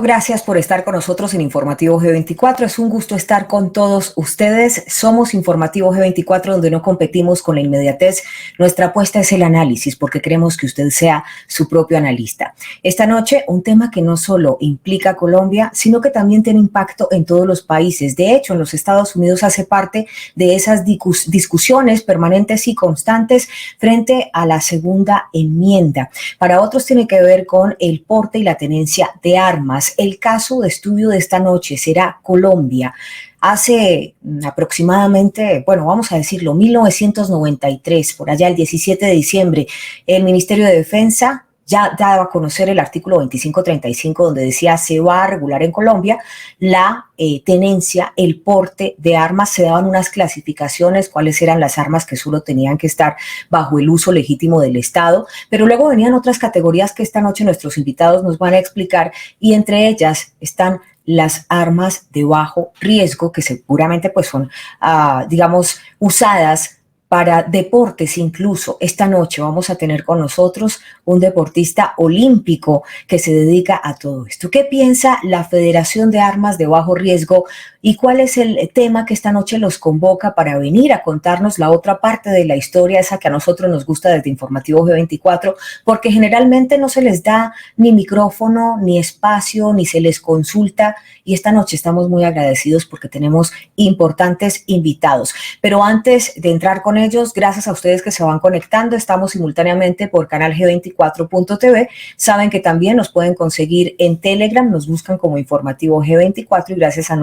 Gracias por estar con nosotros en Informativo G24. Es un gusto estar con todos ustedes. Somos Informativo G24, donde no competimos con la inmediatez. Nuestra apuesta es el análisis, porque queremos que usted sea su propio analista. Esta noche, un tema que no solo implica a Colombia, sino que también tiene impacto en todos los países. De hecho, en los Estados Unidos hace parte de esas discusiones permanentes y constantes frente a la segunda enmienda. Para otros tiene que ver con el porte y la tenencia de armas. El caso de estudio de esta noche será Colombia. Hace aproximadamente, vamos a decirlo, 1993, por allá el 17 de diciembre, el Ministerio de Defensa ya daba a conocer el artículo 2535, donde decía se va a regular en Colombia la tenencia, el porte de armas. Se daban unas clasificaciones, cuáles eran las armas que solo tenían que estar bajo el uso legítimo del Estado, pero luego venían otras categorías que esta noche nuestros invitados nos van a explicar, y entre ellas están las armas de bajo riesgo, que seguramente pues son, usadas para deportes. Incluso esta noche vamos a tener con nosotros un deportista olímpico que se dedica a todo esto. ¿Qué piensa la Federación de Armas de Bajo Riesgo y cuál es el tema que esta noche los convoca para venir a contarnos la otra parte de la historia, esa que a nosotros nos gusta desde Informativo G24, porque generalmente no se les da ni micrófono, ni espacio, ni se les consulta, y esta noche estamos muy agradecidos porque tenemos importantes invitados. Pero antes de entrar con ellos, gracias a ustedes que se van conectando, estamos simultáneamente por canal G24.tv. Saben que también nos pueden conseguir en Telegram, nos buscan como Informativo G24, y gracias a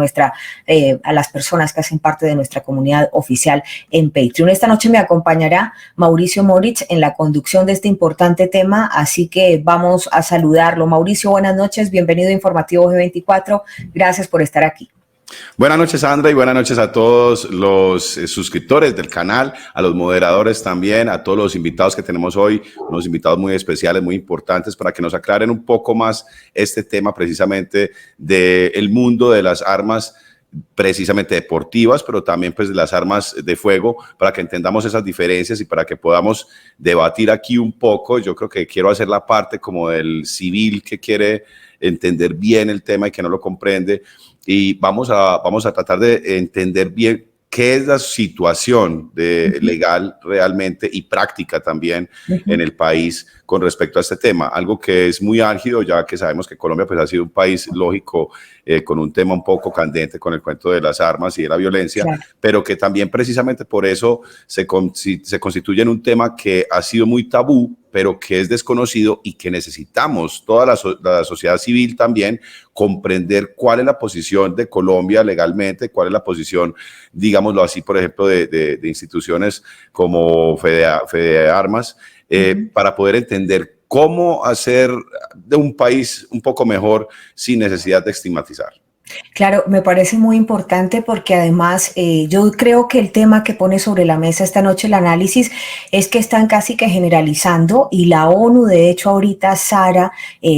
a las personas que hacen parte de nuestra comunidad oficial en Patreon. Esta noche me acompañará Mauricio Moritz en la conducción de este importante tema, así que vamos a saludarlo. Mauricio, buenas noches, bienvenido a Informativo G24, gracias por estar aquí. Buenas noches, Sandra, y buenas noches a todos los suscriptores del canal, a los moderadores también, a todos los invitados que tenemos hoy, unos invitados muy especiales, muy importantes, para que nos aclaren un poco más este tema precisamente del mundo de las armas, precisamente deportivas, pero también pues de las armas de fuego, para que entendamos esas diferencias y para que podamos debatir aquí un poco. Yo creo que quiero hacer la parte como del civil que quiere entender bien el tema y que no lo comprende, y vamos a tratar de entender bien qué es la situación legal realmente y práctica también en el país con respecto a este tema, algo que es muy álgido, ya que sabemos que Colombia pues ha sido un país lógico, con un tema un poco candente con el cuento de las armas y de la violencia, claro, pero que también precisamente por eso se constituye en un tema que ha sido muy tabú, pero que es desconocido, y que necesitamos toda la sociedad civil también comprender cuál es la posición de Colombia legalmente, cuál es la posición, digámoslo así, por ejemplo, de instituciones como Fede Armas, para poder entender cómo hacer de un país un poco mejor sin necesidad de estigmatizar. Claro, me parece muy importante porque además yo creo que el tema que pone sobre la mesa esta noche el análisis es que están casi que generalizando, y la ONU, de hecho ahorita Sara,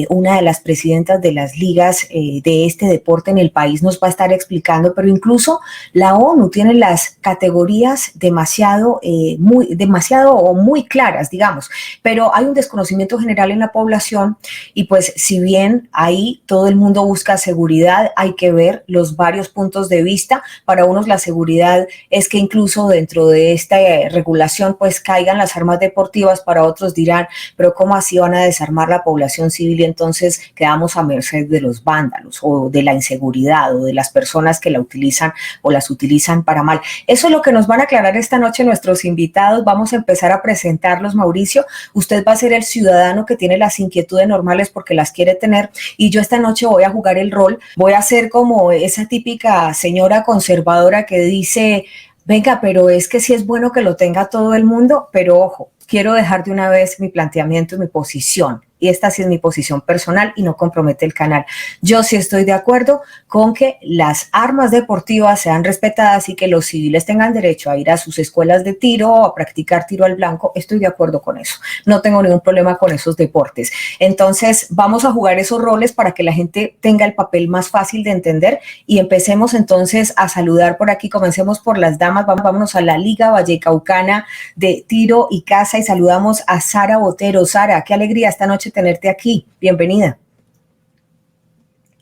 una de las presidentas de las ligas de este deporte en el país, nos va a estar explicando, pero incluso la ONU tiene las categorías demasiado o muy claras, digamos, pero hay un desconocimiento general en la población, y pues si bien ahí todo el mundo busca seguridad, hay que ver los varios puntos de vista. Para unos la seguridad es que incluso dentro de esta regulación pues caigan las armas deportivas, para otros dirán, pero ¿cómo así van a desarmar la población civil y entonces quedamos a merced de los vándalos o de la inseguridad o de las personas que la utilizan o las utilizan para mal? Eso es lo que nos van a aclarar esta noche nuestros invitados. Vamos a empezar a presentarlos. Mauricio, usted va a ser el ciudadano que tiene las inquietudes normales porque las quiere tener, y yo esta noche voy a jugar el rol, voy a ser como esa típica señora conservadora que dice, venga, pero es que sí es bueno que lo tenga todo el mundo, pero ojo, quiero dejar de una vez mi planteamiento y mi posición. Y esta sí es mi posición personal y no compromete el canal. Yo sí estoy de acuerdo con que las armas deportivas sean respetadas y que los civiles tengan derecho a ir a sus escuelas de tiro o a practicar tiro al blanco. Estoy de acuerdo con eso. No tengo ningún problema con esos deportes. Entonces vamos a jugar esos roles para que la gente tenga el papel más fácil de entender, y empecemos entonces a saludar por aquí. Comencemos por las damas. Vámonos a la Liga Vallecaucana de Tiro y Caza y saludamos a Sara Botero. Sara, qué alegría esta noche tenerte aquí. Bienvenida.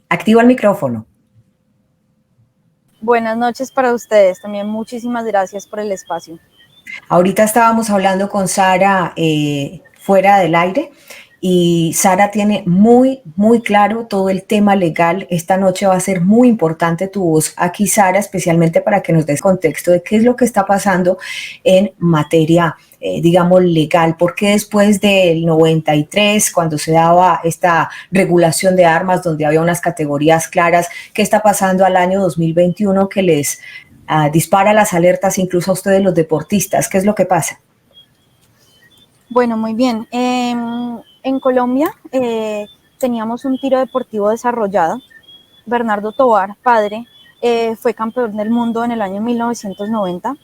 Activa el micrófono. Buenas noches para ustedes. También muchísimas gracias por el espacio. Ahorita estábamos hablando con Sara fuera del aire y Sara tiene muy claro todo el tema legal. Esta noche va a ser muy importante tu voz aquí, Sara, especialmente para que nos des contexto de qué es lo que está pasando en materia, digamos, legal. Porque después del 93, cuando se daba esta regulación de armas, donde había unas categorías claras, ¿qué está pasando al año 2021 que les dispara las alertas incluso a ustedes los deportistas? ¿Qué es lo que pasa? Bueno, muy bien. En Colombia teníamos un tiro deportivo desarrollado. Bernardo Tovar, padre, fue campeón del mundo en el año 1990,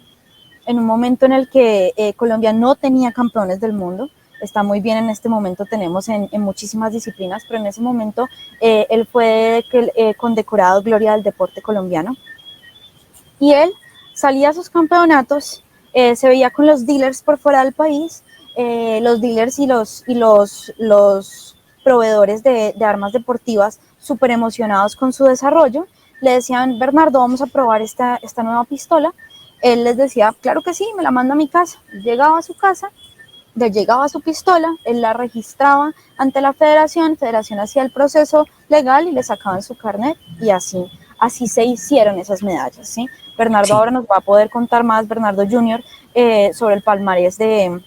en un momento en el que Colombia no tenía campeones del mundo. Está muy bien, en este momento tenemos en muchísimas disciplinas, pero en ese momento él fue condecorado Gloria del Deporte Colombiano. Y él salía a sus campeonatos, se veía con los dealers por fuera del país, los dealers y los proveedores de armas deportivas súper emocionados con su desarrollo. Le decían: Bernardo, vamos a probar esta nueva pistola. Él les decía: claro que sí, me la manda a mi casa. Llegaba a su casa, le llegaba su pistola, él la registraba ante la federación hacía el proceso legal y le sacaban su carnet, y así se hicieron esas medallas, ¿sí? Bernardo ahora nos va a poder contar más, Bernardo Junior, sobre el palmarés de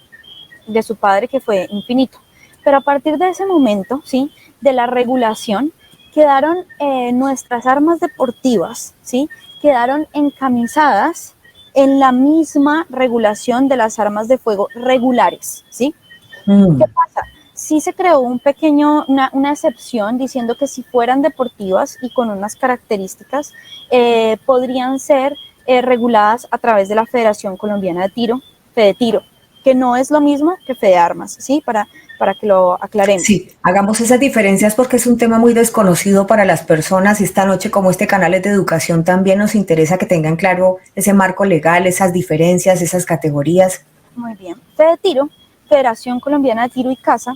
su padre, que fue infinito. Pero a partir de ese momento, ¿sí?, de la regulación, quedaron nuestras armas deportivas, ¿sí?, quedaron encamisadas en la misma regulación de las armas de fuego regulares, ¿sí? ¿Qué pasa? Sí se creó una excepción diciendo que si fueran deportivas y con unas características, podrían ser reguladas a través de la Federación Colombiana de Tiro, FEDETIRO, que no es lo mismo que FEDEARMAS, ¿sí? Para que lo aclaremos. Sí, hagamos esas diferencias porque es un tema muy desconocido para las personas, y esta noche, como este canal es de educación, también nos interesa que tengan claro ese marco legal, esas diferencias, esas categorías. Muy bien. FEDETIRO, Federación Colombiana de Tiro y Caza,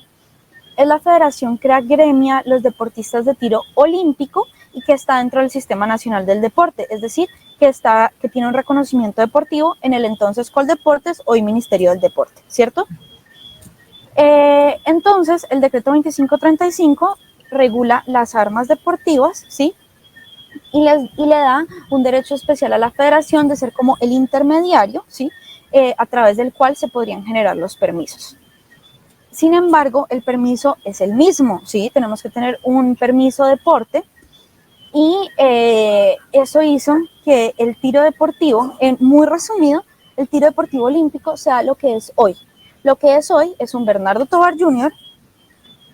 es la federación que agremia los deportistas de tiro olímpico y que está dentro del Sistema Nacional del Deporte, es decir, que tiene un reconocimiento deportivo en el entonces Coldeportes, hoy Ministerio del Deporte, ¿cierto? Entonces, el decreto 2535 regula las armas deportivas, ¿sí? Y le da un derecho especial a la federación de ser como el intermediario, ¿sí?, a través del cual se podrían generar los permisos. Sin embargo, el permiso es el mismo, ¿sí? Tenemos que tener un permiso de porte, y eso hizo que el tiro deportivo, muy resumido, el tiro deportivo olímpico sea lo que es hoy. Lo que es hoy es un Bernardo Tovar Jr.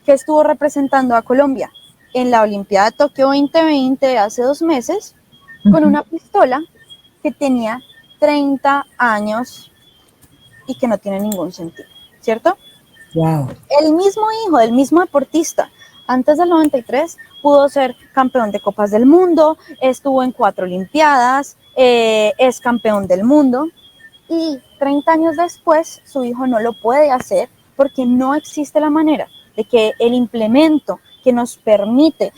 que estuvo representando a Colombia en la Olimpiada de Tokio 2020 hace 2 meses, con una pistola que tenía 30 años y que no tiene ningún sentido, ¿cierto? Wow. El mismo hijo del mismo deportista, antes del 93, pudo ser campeón de Copas del Mundo, estuvo en 4 Olimpiadas, es campeón del mundo, y 30 años después su hijo no lo puede hacer porque no existe la manera de que el implemento que nos permite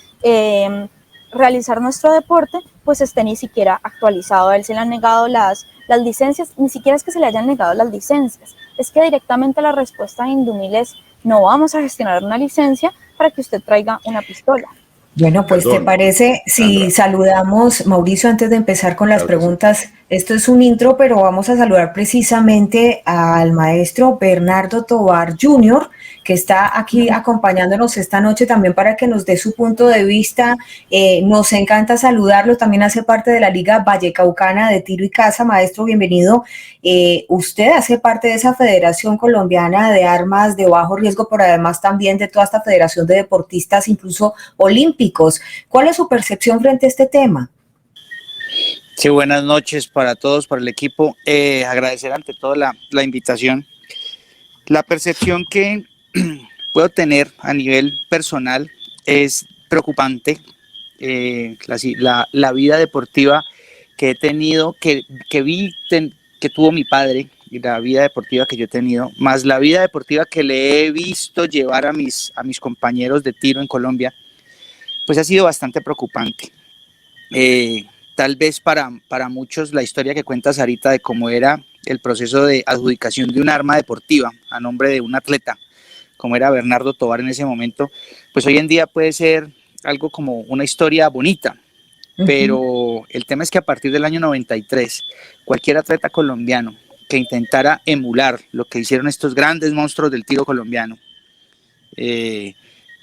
realizar nuestro deporte pues esté ni siquiera actualizado. A él se le han negado las licencias, ni siquiera es que se le hayan negado las licencias, es que directamente la respuesta de Indumil es: no vamos a gestionar una licencia para que usted traiga una pistola. Bueno, pues ¿te parece si saludamos, Mauricio, antes de empezar con las preguntas? Esto es un intro, pero vamos a saludar precisamente al maestro Bernardo Tovar Jr., que está aquí acompañándonos esta noche también para que nos dé su punto de vista. Nos encanta saludarlo, también hace parte de la Liga Vallecaucana de Tiro y Caza. Maestro, bienvenido. Usted hace parte de esa Federación Colombiana de Armas de Bajo Riesgo, pero además también de toda esta federación de deportistas, incluso olímpicos. ¿Cuál es su percepción frente a este tema? Sí, buenas noches para todos, para el equipo. Agradecer ante todo la invitación. La percepción que puedo tener a nivel personal es preocupante. La vida deportiva que he tenido, que tuvo mi padre, y la vida deportiva que yo he tenido, más la vida deportiva que le he visto llevar a mis compañeros de tiro en Colombia, pues ha sido bastante preocupante. Tal vez para muchos la historia que cuenta Sarita de cómo era el proceso de adjudicación de un arma deportiva a nombre de un atleta, como era Bernardo Tovar en ese momento, pues hoy en día puede ser algo como una historia bonita, pero el tema es que a partir del año 93, cualquier atleta colombiano que intentara emular lo que hicieron estos grandes monstruos del tiro colombiano,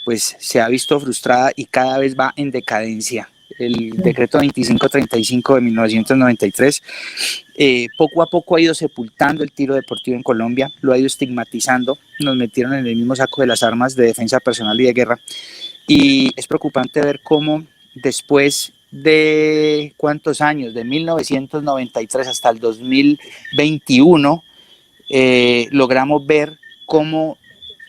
pues se ha visto frustrada y cada vez va en decadencia. El decreto 2535 de 1993 poco a poco ha ido sepultando el tiro deportivo en Colombia, lo ha ido estigmatizando, nos metieron en el mismo saco de las armas de defensa personal y de guerra, y es preocupante ver cómo después de cuántos años, de 1993 hasta el 2021, logramos ver cómo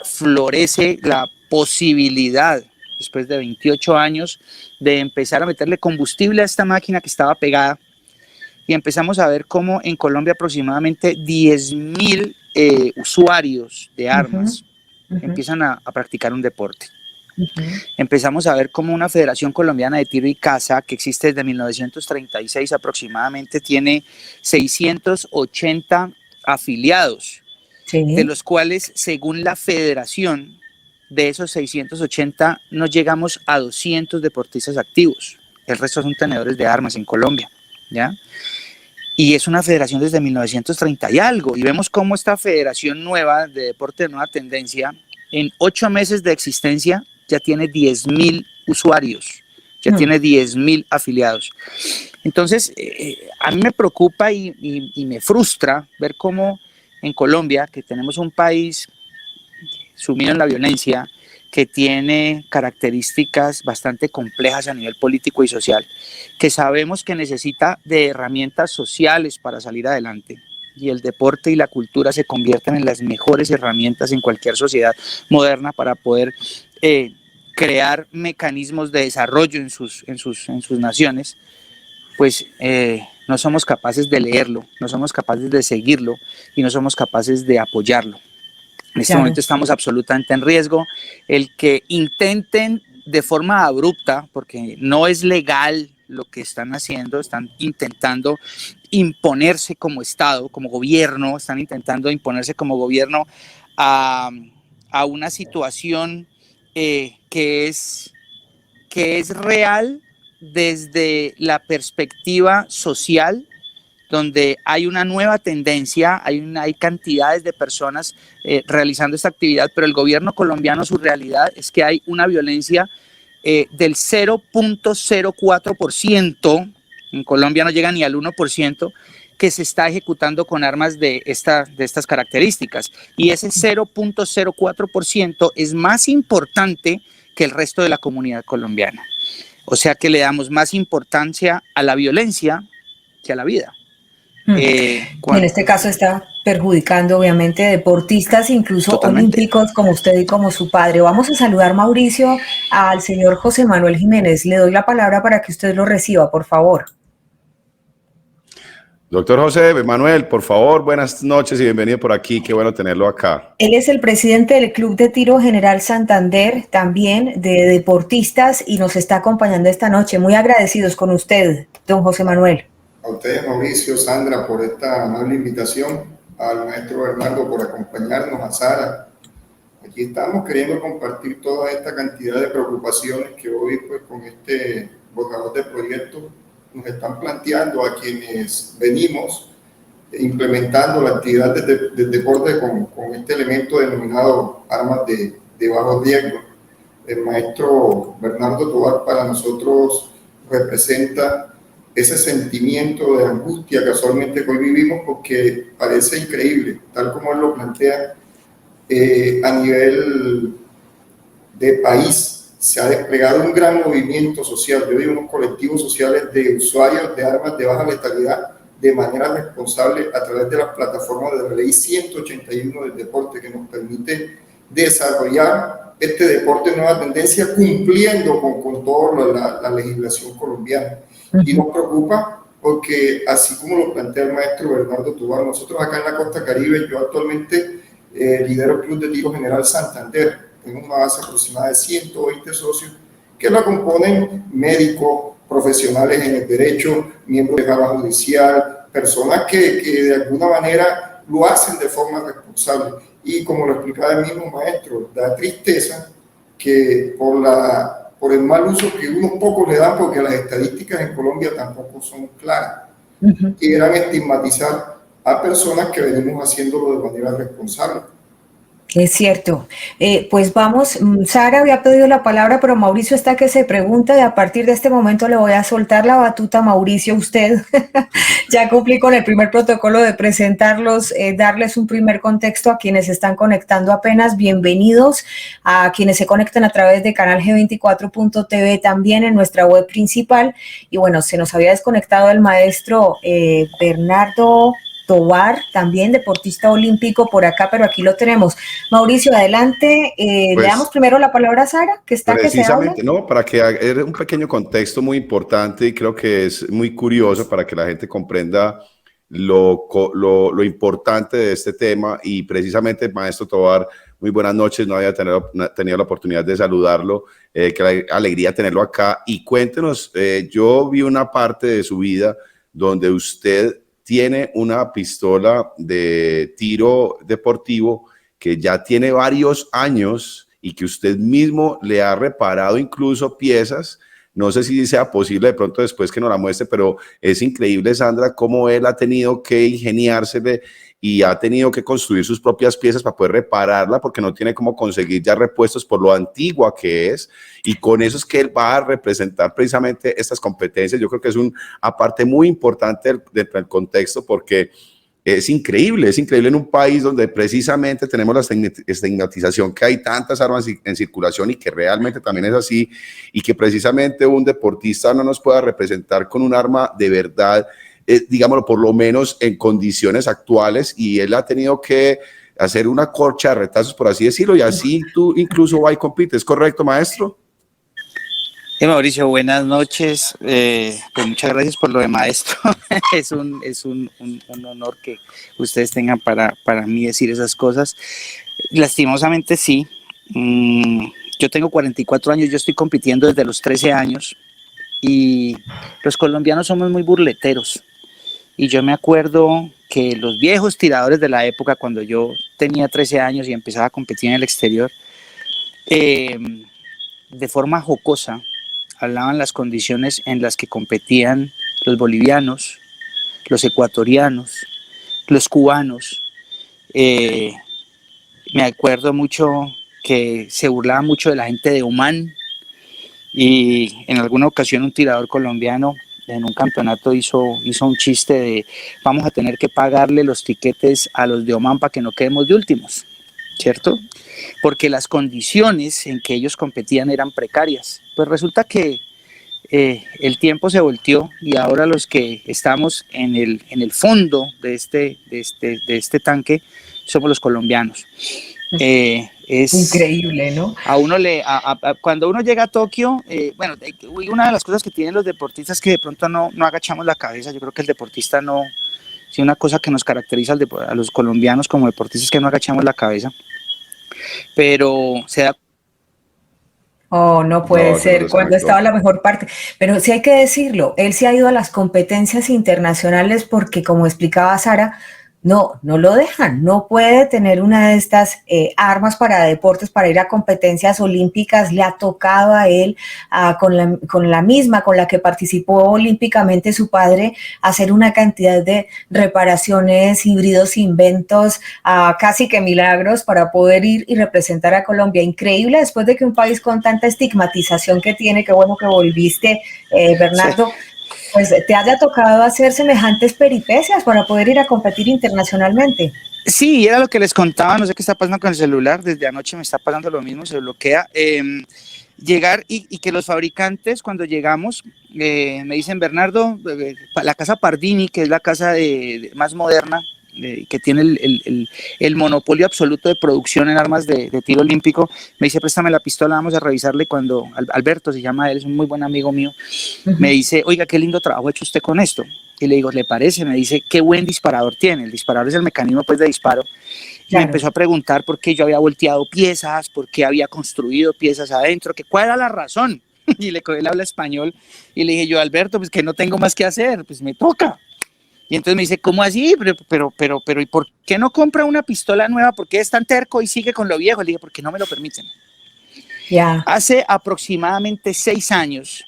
florece la posibilidad, después de 28 años, de empezar a meterle combustible a esta máquina que estaba pegada, y empezamos a ver cómo en Colombia aproximadamente 10.000 usuarios de armas empiezan a practicar un deporte. Empezamos a ver cómo una Federación Colombiana de Tiro y Caza, que existe desde 1936 aproximadamente, tiene 680 afiliados, de los cuales, según la federación, de esos 680 no llegamos a 200 deportistas activos. El resto son tenedores de armas en Colombia, ¿ya? Y es una federación desde 1930 y algo. Y vemos cómo esta federación nueva de deporte de nueva tendencia, en 8 meses de existencia, ya tiene 10.000 usuarios, ya tiene 10.000 afiliados. Entonces, a mí me preocupa y me frustra ver cómo en Colombia, que tenemos un país sumido en la violencia, que tiene características bastante complejas a nivel político y social, que sabemos que necesita de herramientas sociales para salir adelante, y el deporte y la cultura se convierten en las mejores herramientas en cualquier sociedad moderna para poder crear mecanismos de desarrollo en sus naciones, pues no somos capaces de leerlo, no somos capaces de seguirlo y no somos capaces de apoyarlo. En este momento estamos absolutamente en riesgo. El que intenten de forma abrupta, porque no es legal lo que están haciendo, están intentando imponerse como Estado, como gobierno, están intentando imponerse como gobierno a una situación que es real desde la perspectiva social, donde hay una nueva tendencia, hay cantidades de personas realizando esta actividad, pero el gobierno colombiano, su realidad es que hay una violencia del 0.04%, en Colombia no llega ni al 1%, que se está ejecutando con armas de estas características. Y ese 0.04% es más importante que el resto de la comunidad colombiana. O sea que le damos más importancia a la violencia que a la vida. En este caso está perjudicando obviamente deportistas, incluso totalmente olímpicos como usted y como su padre. Vamos a saludar, Mauricio, al señor José Manuel Jiménez. Le doy la palabra para que usted lo reciba, por favor. Doctor José Manuel, por favor, buenas noches y bienvenido por aquí. Qué bueno tenerlo acá. Él es el presidente del Club de Tiro General Santander, también de deportistas, y nos está acompañando esta noche. Muy agradecidos con usted, don José Manuel. A ustedes, Mauricio, Sandra, por esta amable invitación, al maestro Bernardo por acompañarnos, a Sara. Aquí estamos queriendo compartir toda esta cantidad de preocupaciones que hoy, pues, con este borrador de proyecto nos están planteando a quienes venimos implementando la actividad del deporte con este elemento denominado armas de bajo riesgo. El maestro Bernardo Tovar para nosotros representa ese sentimiento de angustia que casualmente hoy vivimos, porque parece increíble, tal como él lo plantea, a nivel de país se ha desplegado un gran movimiento social. Yo digo unos colectivos sociales de usuarios de armas de baja letalidad de manera responsable a través de las plataformas de la ley 181 del deporte, que nos permite desarrollar este deporte de nueva tendencia cumpliendo con toda la legislación colombiana. Y nos preocupa porque, así como lo plantea el maestro Bernardo Tovar, nosotros acá en la Costa Caribe, yo actualmente lidero el Club de Tiro General Santander. Tenemos una base aproximada de 120 socios que la componen médicos, profesionales en el derecho, miembros de la Cámara Judicial, personas que de alguna manera lo hacen de forma responsable. Y como lo explicaba el mismo maestro, da tristeza que por el mal uso que unos pocos le dan, porque las estadísticas en Colombia tampoco son claras, quieran estigmatizar a personas que venimos haciéndolo de manera responsable. Es cierto. Pues vamos, Sara había pedido la palabra, pero Mauricio está que se pregunta y a partir de este momento le voy a soltar la batuta. Mauricio, usted ya cumplí con el primer protocolo de presentarlos, darles un primer contexto a quienes están conectando apenas. Bienvenidos a quienes se conectan a través de Canal G24.tv, también en nuestra web principal. Y bueno, se nos había desconectado el maestro Bernardo Tovar, también deportista olímpico por acá, pero aquí lo tenemos. Mauricio, adelante. Pues, le damos primero la palabra a Sara, que está que se habla. Precisamente, ¿no? Para que haga un pequeño contexto muy importante y creo que es muy curioso para que la gente comprenda lo importante de este tema. Y precisamente, maestro Tovar, muy buenas noches, no había tenido la oportunidad de saludarlo, qué alegría tenerlo acá. Y cuéntenos, yo vi una parte de su vida donde usted tiene una pistola de tiro deportivo que ya tiene varios años y que usted mismo le ha reparado incluso piezas. No sé si sea posible de pronto después que nos la muestre, pero es increíble, Sandra, cómo él ha tenido que ingeniársele y ha tenido que construir sus propias piezas para poder repararla, porque no tiene cómo conseguir ya repuestos por lo antigua que es, y con eso es que él va a representar precisamente estas competencias. Yo creo que es una parte muy importante dentro del contexto, porque es increíble en un país donde precisamente tenemos la estigmatización que hay tantas armas en circulación y que realmente también es así, y que precisamente un deportista no nos pueda representar con un arma de verdad, digámoslo, por lo menos en condiciones actuales, y él ha tenido que hacer una corcha de retazos, por así decirlo, y así tú incluso va y compites. ¿Es correcto, maestro? Mauricio, buenas noches. Pues muchas gracias por lo de maestro. es un honor que ustedes tengan para mí decir esas cosas. Lastimosamente sí. Yo tengo 44 años, yo estoy compitiendo desde los 13 años y los colombianos somos muy burleteros. Y yo me acuerdo que los viejos tiradores de la época, cuando yo tenía 13 años y empezaba a competir en el exterior, de forma jocosa, hablaban las condiciones en las que competían los bolivianos, los ecuatorianos, los cubanos. Me acuerdo mucho que se burlaba mucho de la gente de Omán, y en alguna ocasión un tirador colombiano en un campeonato hizo un chiste de: vamos a tener que pagarle los tiquetes a los de Omán para que no quedemos de últimos, ¿cierto? Porque las condiciones en que ellos competían eran precarias. Pues resulta que el tiempo se volteó y ahora los que estamos en el fondo de este tanque somos los colombianos. Es increíble, ¿no? A uno cuando uno llega a Tokio, bueno, una de las cosas que tienen los deportistas es que de pronto no agachamos la cabeza. Yo creo que el deportista no, sí, una cosa que nos caracteriza a los colombianos como deportistas es que no agachamos la cabeza, pero se da. Oh, no puede ser, cuando estaba la mejor parte. Pero sí hay que decirlo, él se ha ido a las competencias internacionales porque, como explicaba Sara, no lo dejan, no puede tener una de estas armas para deportes, para ir a competencias olímpicas. Le ha tocado a él, con la misma con la que participó olímpicamente su padre, hacer una cantidad de reparaciones, híbridos, inventos, casi que milagros para poder ir y representar a Colombia. Increíble, después de que un país con tanta estigmatización que tiene. Qué bueno que volviste, Bernardo. Sí. Pues te haya tocado hacer semejantes peripecias para poder ir a competir internacionalmente. Sí, era lo que les contaba, no sé qué está pasando con el celular, desde anoche me está pasando lo mismo, se bloquea. Llegar y que los fabricantes, cuando llegamos, me dicen: Bernardo, la casa Pardini, que es la casa más moderna, que tiene el monopolio absoluto de producción en armas de tiro olímpico, me dice: préstame la pistola, vamos a revisarle. Cuando Alberto se llama él, es un muy buen amigo mío, me dice: oiga, qué lindo trabajo ha hecho usted con esto. Y le digo: ¿le parece? Me dice: qué buen disparador tiene. El disparador es el mecanismo, pues, de disparo. Y me empezó a preguntar por qué yo había volteado piezas, por qué había construido piezas adentro, que cuál era la razón. y él habla español, y le dije yo, Alberto, pues que no tengo más que hacer, pues me toca. Y entonces me dice, ¿cómo así? Pero, ¿y por qué no compra una pistola nueva? ¿Por qué es tan terco y sigue con lo viejo? Le dije, porque no me lo permiten. Ya. Hace aproximadamente 6 años,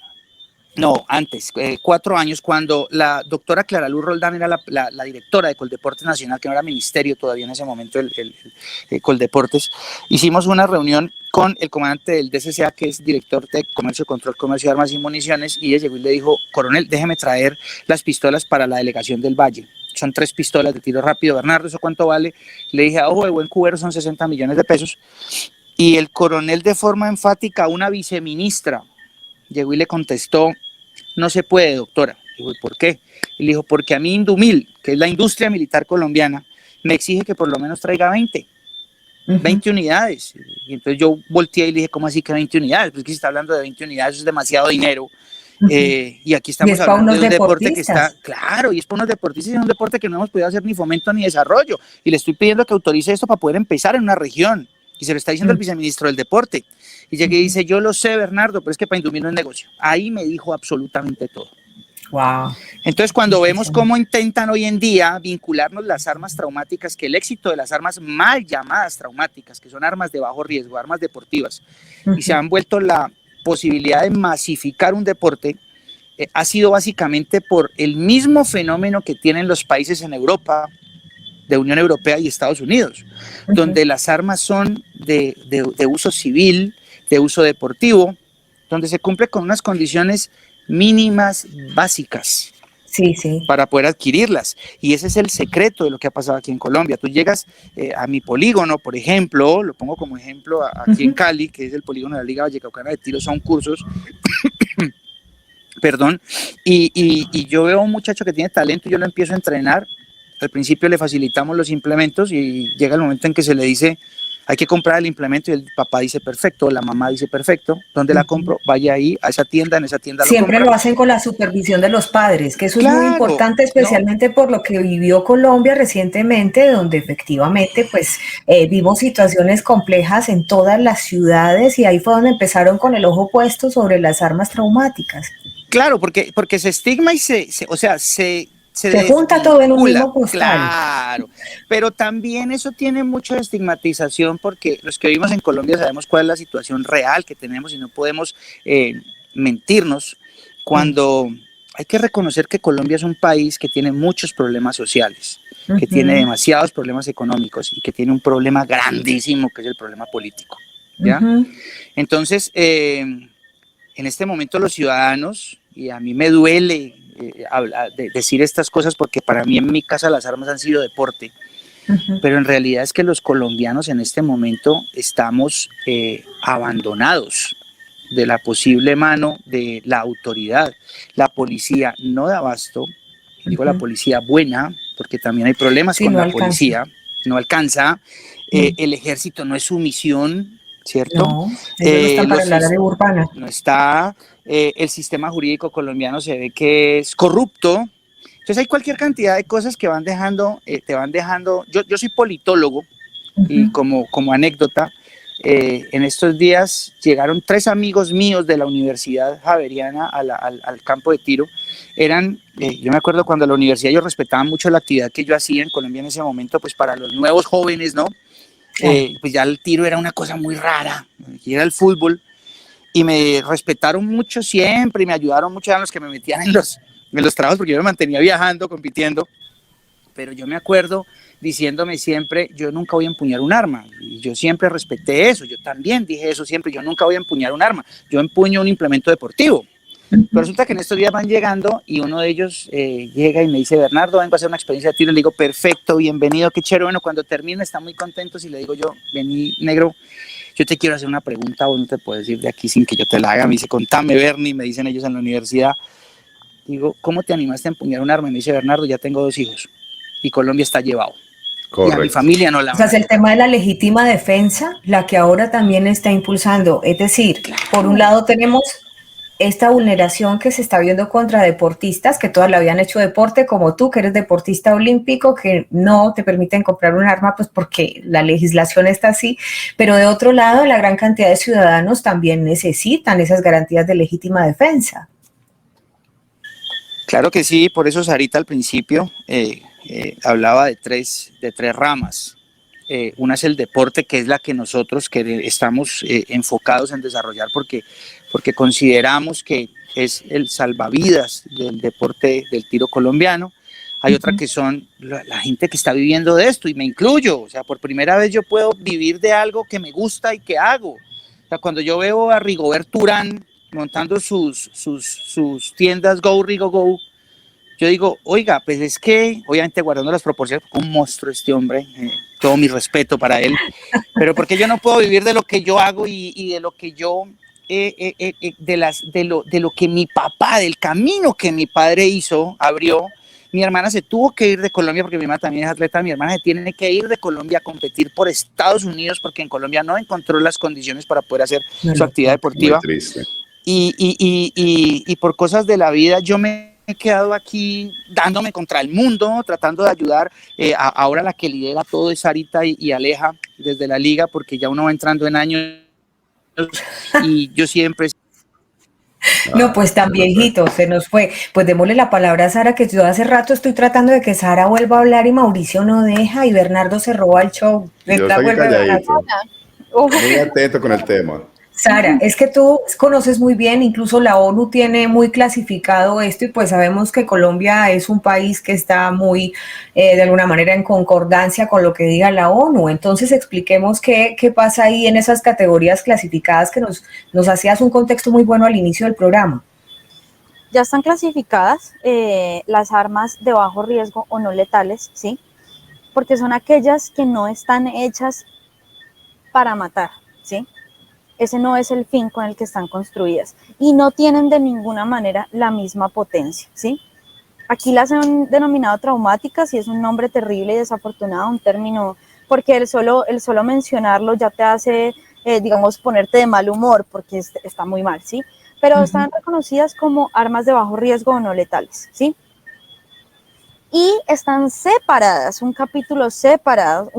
no, antes, 4 años, cuando la doctora Clara Luz Roldán era la directora de Coldeportes Nacional, que no era ministerio todavía en ese momento, el Coldeportes, hicimos una reunión con el comandante del DCCA, que es director de Comercio, Control, Comercio de Armas y Municiones, y ella llegó y le dijo, coronel, déjeme traer las pistolas para la delegación del Valle. Son 3 pistolas de tiro rápido. Bernardo, ¿eso cuánto vale? Le dije, ojo, de buen cubero son 60 millones de pesos. Y el coronel, de forma enfática, una viceministra, llegó y le contestó, no se puede, doctora. Digo, ¿por qué? Y le dijo, porque a mí Indumil, que es la industria militar colombiana, me exige que por lo menos traiga 20 unidades. Y entonces yo volteé y le dije, ¿cómo así que 20 unidades? Pues que se está hablando de 20 unidades, eso es demasiado dinero. Y aquí estamos hablando de un deporte que está, claro, y es para unos deportistas, y es un deporte que no hemos podido hacer ni fomento ni desarrollo. Y le estoy pidiendo que autorice esto para poder empezar en una región. Y se lo está diciendo el viceministro del deporte. Y llegué y dice, yo lo sé, Bernardo, pero es que para Indumil no es negocio. Ahí me dijo absolutamente todo. Wow. Entonces, cuando vemos cómo intentan hoy en día vincularnos las armas traumáticas, que el éxito de las armas mal llamadas traumáticas, que son armas de bajo riesgo, armas deportivas, y se han vuelto la posibilidad de masificar un deporte, ha sido básicamente por el mismo fenómeno que tienen los países en Europa, de Unión Europea y Estados Unidos, donde las armas son de uso civil, de uso deportivo, donde se cumple con unas condiciones mínimas básicas para poder adquirirlas. Y ese es el secreto de lo que ha pasado aquí en Colombia. Tú llegas a mi polígono, por ejemplo, lo pongo como ejemplo aquí en Cali, que es el polígono de la Liga Vallecaucana de Tiro, son cursos, perdón, y yo veo a un muchacho que tiene talento y yo lo empiezo a entrenar. Al principio le facilitamos los implementos y llega el momento en que se le dice, hay que comprar el implemento, y el papá dice perfecto, la mamá dice perfecto, ¿dónde la compro? Vaya ahí a esa tienda, en esa tienda siempre lo compra. Lo hacen con la supervisión de los padres, que eso claro, es muy importante, especialmente por lo que vivió Colombia recientemente, donde efectivamente pues vimos situaciones complejas en todas las ciudades, y ahí fue donde empezaron con el ojo puesto sobre las armas traumáticas. Claro, porque se estigma y se junta todo en un mismo costal. Claro, pero también eso tiene mucha estigmatización, porque los que vivimos en Colombia sabemos cuál es la situación real que tenemos y no podemos mentirnos cuando hay que reconocer que Colombia es un país que tiene muchos problemas sociales, que tiene demasiados problemas económicos y que tiene un problema grandísimo que es el problema político, ¿ya? Entonces, en este momento los ciudadanos, y a mí me duele decir estas cosas porque para mí en mi casa las armas han sido deporte, pero en realidad es que los colombianos en este momento estamos abandonados de la posible mano de la autoridad. La policía no da abasto, digo la policía buena, porque también hay problemas con la policía, no alcanza, el ejército no es su misión, ¿cierto? No, ellos no están para el área urbana. No está, el sistema jurídico colombiano se ve que es corrupto. Entonces hay cualquier cantidad de cosas que van dejando, te van dejando. Yo soy politólogo y como anécdota, en estos días llegaron 3 amigos míos de la Universidad Javeriana al campo de tiro. Yo me acuerdo cuando la universidad ellos respetaban mucho la actividad que yo hacía en Colombia en ese momento, pues para los nuevos jóvenes, ¿no? Pues ya el tiro era una cosa muy rara, y era el fútbol, y me respetaron mucho siempre y me ayudaron mucho, eran los que me metían en los trabajos, porque yo me mantenía viajando, compitiendo, pero yo me acuerdo diciéndome siempre, yo nunca voy a empuñar un arma, y yo siempre respeté eso, yo también dije eso siempre, yo nunca voy a empuñar un arma, yo empuño un implemento deportivo. Pero resulta que en estos días van llegando y uno de ellos llega y me dice, Bernardo, vengo a hacer una experiencia de tiro. Le digo, perfecto, bienvenido, qué chévere. Bueno, cuando termine están muy contentos y le digo yo, vení, negro, yo te quiero hacer una pregunta, vos no te puedes ir de aquí sin que yo te la haga. Me dice, contame, Bernie, me dicen ellos en la universidad. Digo, ¿cómo te animaste a empuñar un arma? Y me dice, Bernardo, ya tengo 2 hijos y Colombia está llevado. Correcto. Y a mi familia no la... O sea, es el tema de la legítima defensa, la que ahora también está impulsando. Es decir, claro, por un lado tenemos esta vulneración que se está viendo contra deportistas que toda la vida han hecho deporte, como tú, que eres deportista olímpico, que no te permiten comprar un arma, pues porque la legislación está así, pero de otro lado, la gran cantidad de ciudadanos también necesitan esas garantías de legítima defensa. Claro que sí, por eso Sarita al principio hablaba de tres ramas. Una es el deporte, que es la que nosotros estamos enfocados en desarrollar porque consideramos que es el salvavidas del deporte del tiro colombiano. Hay otra que son la gente que está viviendo de esto, y me incluyo. O sea, por primera vez yo puedo vivir de algo que me gusta y que hago. O sea, cuando yo veo a Rigobert Urán montando sus tiendas Go Rigo Go, yo digo, oiga, pues es que, obviamente guardando las proporciones, un monstruo este hombre, todo mi respeto para él, pero porque yo no puedo vivir de lo que yo hago y de lo que yo, de lo que mi papá, del camino que mi padre hizo, abrió. Mi hermana se tuvo que ir de Colombia porque mi mamá también es atleta. Mi hermana se tiene que ir de Colombia a competir por Estados Unidos porque en Colombia no encontró las condiciones para poder hacer su actividad deportiva. Muy triste. Y por cosas de la vida yo me he quedado aquí dándome contra el mundo, tratando de ayudar. Ahora la que lidera todo es Sarita y Aleja desde la liga, porque ya uno va entrando en años y yo siempre... No, pues tan viejito, se nos fue. Pues démosle la palabra a Sara, que yo hace rato estoy tratando de que Sara vuelva a hablar y Mauricio no deja y Bernardo se roba el show. Yo estoy calladito, muy atento con el tema. Sara, es que tú conoces muy bien, incluso la ONU tiene muy clasificado esto y pues sabemos que Colombia es un país que está muy, de alguna manera, en concordancia con lo que diga la ONU. Entonces expliquemos qué pasa ahí en esas categorías clasificadas que nos hacías un contexto muy bueno al inicio del programa. Ya están clasificadas las armas de bajo riesgo o no letales, ¿sí? Porque son aquellas que no están hechas para matar, ¿sí? Ese no es el fin con el que están construidas y no tienen de ninguna manera la misma potencia, ¿sí? Aquí las han denominado traumáticas y es un nombre terrible y desafortunado, un término, porque el solo mencionarlo ya te hace, digamos, ponerte de mal humor porque está muy mal, ¿sí? Pero están reconocidas como armas de bajo riesgo o no letales, ¿sí? Y están separadas, un capítulo separado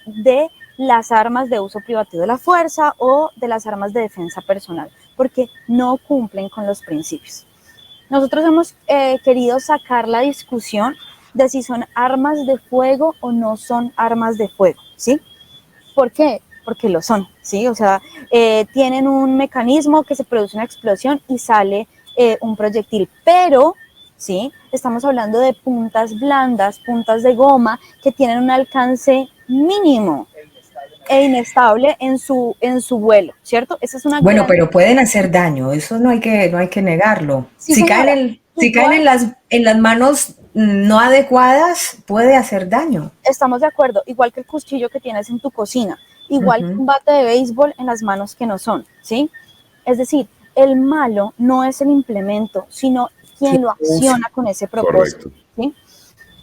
de las armas de uso privativo de la fuerza o de las armas de defensa personal, porque no cumplen con los principios. Nosotros hemos querido sacar la discusión de si son armas de fuego o no son armas de fuego, ¿sí? ¿Por qué? Porque lo son, ¿sí? O sea, tienen un mecanismo que se produce una explosión y sale un proyectil, pero, ¿sí? Estamos hablando de puntas blandas, puntas de goma que tienen un alcance mínimo e inestable en su vuelo, ¿cierto? Esa es una bueno, pero pueden hacer daño, eso no hay que negarlo. Sí, si caen en las manos no adecuadas, puede hacer daño. Estamos de acuerdo, igual que el cuchillo que tienes en tu cocina, igual que un bate de béisbol en las manos que no son, ¿sí? Es decir, el malo no es el implemento, sino quien lo acciona con ese propósito, ¿sí?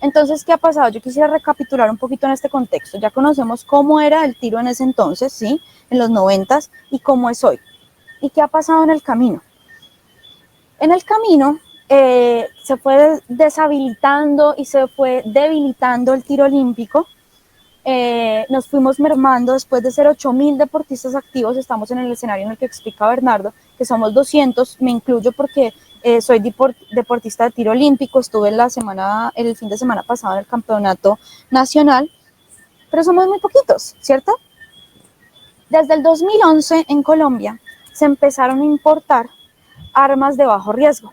Entonces, ¿qué ha pasado? Yo quisiera recapitular un poquito en este contexto. Ya conocemos cómo era el tiro en ese entonces, ¿sí? En los 90s, y cómo es hoy. ¿Y qué ha pasado en el camino? En el camino se fue deshabilitando y se fue debilitando el tiro olímpico. Nos fuimos mermando después de ser 8.000 deportistas activos. Estamos en el escenario en el que explica Bernardo, que somos 200, me incluyo porque soy deportista de tiro olímpico, estuve el fin de semana pasado en el campeonato nacional, pero somos muy poquitos, ¿cierto? Desde el 2011 en Colombia se empezaron a importar armas de bajo riesgo.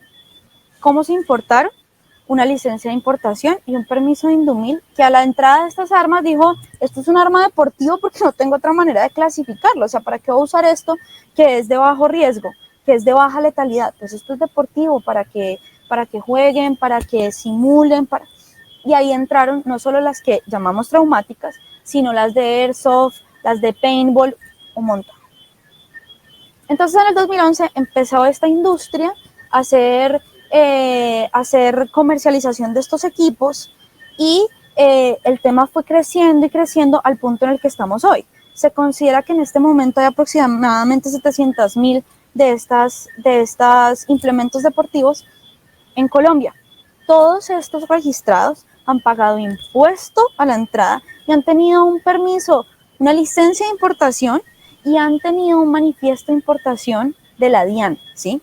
¿Cómo se importaron? Una licencia de importación y un permiso de Indumil, que a la entrada de estas armas dijo, esto es un arma deportivo porque no tengo otra manera de clasificarlo, o sea, ¿para qué voy a usar esto que es de bajo riesgo, que es de baja letalidad? Pues esto es deportivo, para que jueguen, para que simulen, y ahí entraron no solo las que llamamos traumáticas, sino las de airsoft, las de paintball, un montón. Entonces en el 2011 empezó esta industria a hacer comercialización de estos equipos y el tema fue creciendo y creciendo al punto en el que estamos hoy. Se considera que en este momento hay aproximadamente 700.000 de estas implementos deportivos en Colombia. Todos estos registrados han pagado impuesto a la entrada y han tenido un permiso, una licencia de importación y han tenido un manifiesto de importación de la DIAN, ¿sí?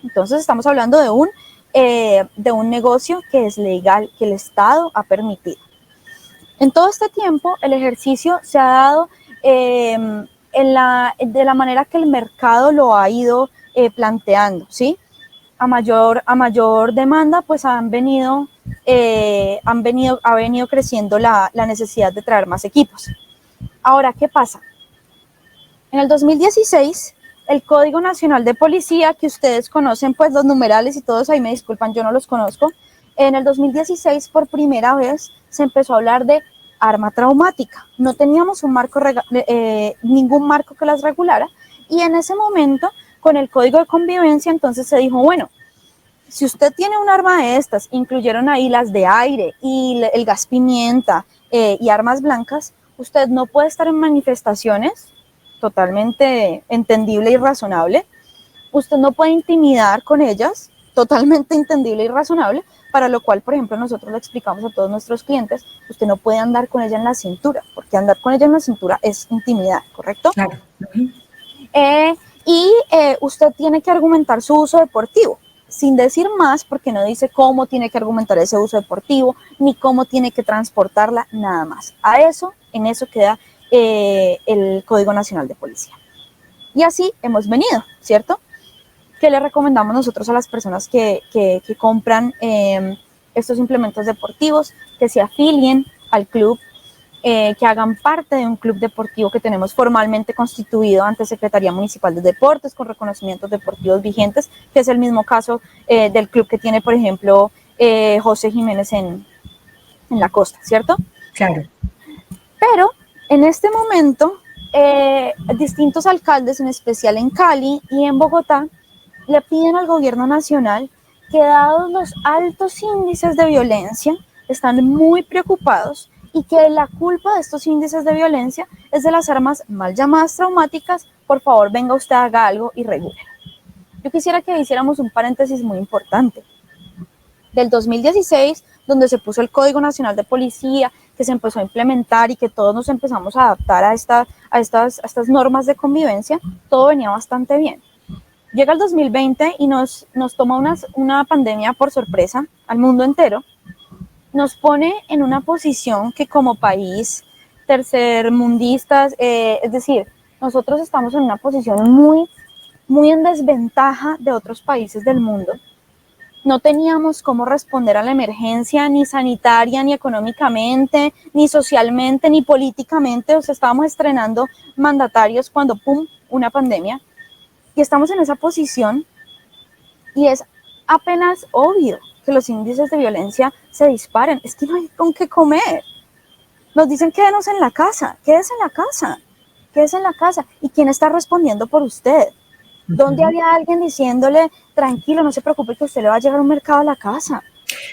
Entonces estamos hablando de un negocio que es legal, que el Estado ha permitido. En todo este tiempo, el ejercicio se ha dado de la manera que el mercado lo ha ido planteando, ¿sí? A mayor demanda, pues ha venido creciendo la necesidad de traer más equipos. Ahora, ¿qué pasa? En el 2016, el Código Nacional de Policía, que ustedes conocen, pues los numerales y todos, ahí me disculpan, yo no los conozco. En el 2016, por primera vez, se empezó a hablar de arma traumática. No teníamos ningún marco que las regulara, y en ese momento, con el Código de Convivencia, entonces se dijo, bueno, si usted tiene un arma de estas, incluyeron ahí las de aire y el gas pimienta y armas blancas, usted no puede estar en manifestaciones, totalmente entendible y razonable. Usted no puede intimidar con ellas, totalmente entendible y razonable, para lo cual, por ejemplo, nosotros le explicamos a todos nuestros clientes, usted no puede andar con ella en la cintura, porque andar con ella en la cintura es intimidar, ¿correcto? Claro. Usted tiene que argumentar su uso deportivo, sin decir más, porque no dice cómo tiene que argumentar ese uso deportivo, ni cómo tiene que transportarla, nada más. En eso queda el Código Nacional de Policía. Y así hemos venido, ¿cierto? ¿Qué le recomendamos nosotros a las personas que compran estos implementos deportivos? Que se afilien al club, que hagan parte de un club deportivo que tenemos formalmente constituido ante Secretaría Municipal de Deportes, con reconocimientos deportivos vigentes, que es el mismo caso del club que tiene, por ejemplo, José Jiménez en la costa, ¿cierto? Claro. Pero en este momento, distintos alcaldes, en especial en Cali y en Bogotá, le piden al gobierno nacional que, dados los altos índices de violencia, están muy preocupados, y que la culpa de estos índices de violencia es de las armas mal llamadas traumáticas. Por favor, venga usted, haga algo y regule. Yo quisiera que hiciéramos un paréntesis muy importante. Del 2016, donde se puso el Código Nacional de Policía, que se empezó a implementar y que todos nos empezamos a adaptar a estas normas de convivencia, todo venía bastante bien. Llega el 2020 y nos toma una pandemia por sorpresa al mundo entero. Nos pone en una posición que, como país tercermundistas, es decir, nosotros estamos en una posición muy, muy en desventaja de otros países del mundo. No teníamos cómo responder a la emergencia, ni sanitaria, ni económicamente, ni socialmente, ni políticamente. O sea, estábamos estrenando mandatarios cuando, ¡pum!, una pandemia. Y estamos en esa posición, y es apenas obvio que los índices de violencia se disparen. Es que no hay con qué comer. Nos dicen quédenos en la casa, quédese en la casa, quédese en la casa. ¿Y quién está respondiendo por usted? ¿Dónde había alguien diciéndole, tranquilo, no se preocupe, que usted le va a llegar un mercado a la casa?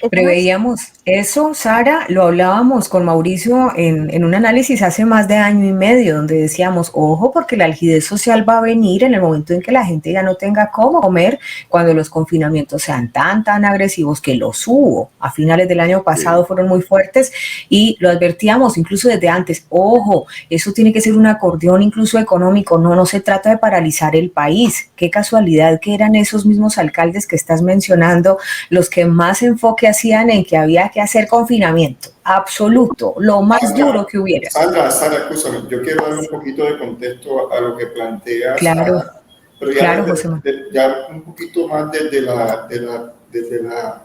Preveíamos eso, Sara, lo hablábamos con Mauricio en un análisis hace más de año y medio, donde decíamos, ojo, porque la algidez social va a venir en el momento en que la gente ya no tenga cómo comer, cuando los confinamientos sean tan agresivos, que los hubo. A finales del año pasado fueron muy fuertes, y lo advertíamos incluso desde antes, ojo, eso tiene que ser un acordeón incluso económico, no se trata de paralizar el país. Qué casualidad que eran esos mismos alcaldes que estás mencionando los que más enfoque hacían en que había que hacer confinamiento absoluto, lo más duro que hubiera. Sandra, escúchame, yo quiero dar un poquito de contexto a lo que planteas. Claro, pero ya, claro, José Manuel. Ya un poquito más desde la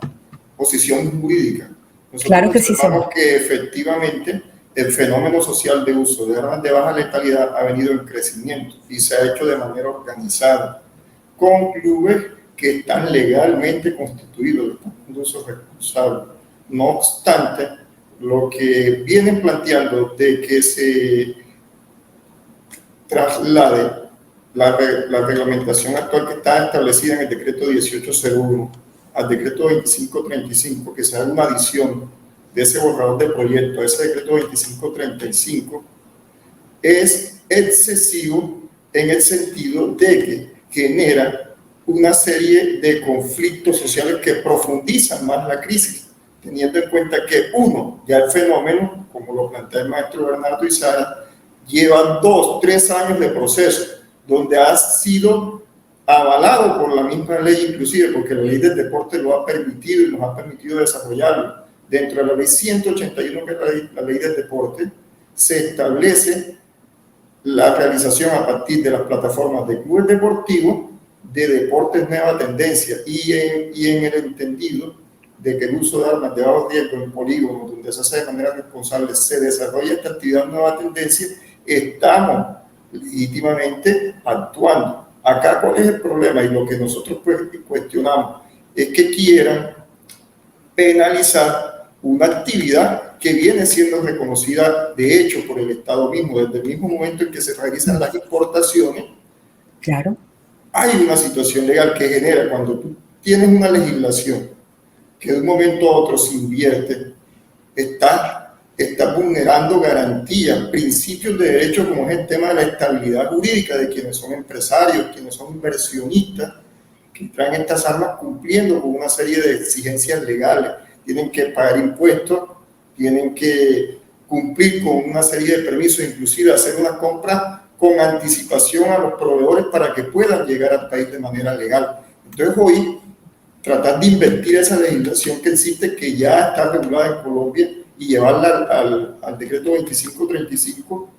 posición jurídica. Nosotros claro que sí, observamos que efectivamente el fenómeno social de uso de armas de baja letalidad ha venido en crecimiento y se ha hecho de manera organizada, con clubes que están legalmente constituidos de uso responsable. No obstante, lo que vienen planteando de que se traslade la reglamentación actual que está establecida en el decreto 1801 al decreto 2535, que se haga una adición de ese borrador de proyecto a ese decreto 2535, es excesivo en el sentido de que genera una serie de conflictos sociales que profundizan más la crisis, teniendo en cuenta que uno, ya el fenómeno, como lo plantea el maestro Bernardo y Sara, lleva 2, 3 años de proceso, donde ha sido avalado por la misma ley, inclusive porque la ley del deporte lo ha permitido y nos ha permitido desarrollarlo. Dentro de la ley 181, que es la ley del deporte, se establece la realización a partir de las plataformas de clubes deportivos de deportes nueva tendencia y en el entendido de que el uso de armas de bajo riesgo en polígonos donde se hace de manera responsable se desarrolla esta actividad nueva tendencia, estamos legítimamente actuando. Acá, ¿cuál es el problema? Y lo que nosotros cuestionamos es que quieran penalizar una actividad que viene siendo reconocida de hecho por el Estado mismo. Desde el mismo momento en que se realizan las importaciones, claro, hay una situación legal que genera, cuando tú tienes una legislación que de un momento a otro se invierte, está vulnerando garantías, principios de derecho, como es el tema de la estabilidad jurídica de quienes son empresarios, quienes son inversionistas, que traen estas armas cumpliendo con una serie de exigencias legales. Tienen que pagar impuestos, tienen que cumplir con una serie de permisos, inclusive hacer una compra con anticipación a los proveedores para que puedan llegar al país de manera legal. Entonces hoy, tratar de invertir esa legislación que existe, que ya está regulada en Colombia, y llevarla al decreto 2535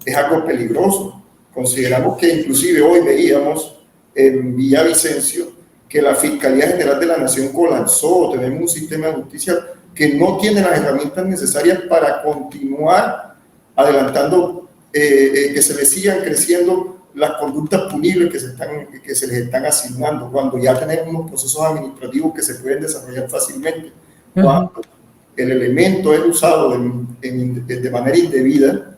es algo peligroso. Consideramos que inclusive hoy veíamos en Villavicencio que la Fiscalía General de la Nación colapsó. Tenemos un sistema de justicia que no tiene las herramientas necesarias para continuar adelantando, que se le sigan creciendo las conductas punibles que se les están asignando, cuando ya tenemos unos procesos administrativos que se pueden desarrollar fácilmente. Cuando el elemento es usado de manera indebida,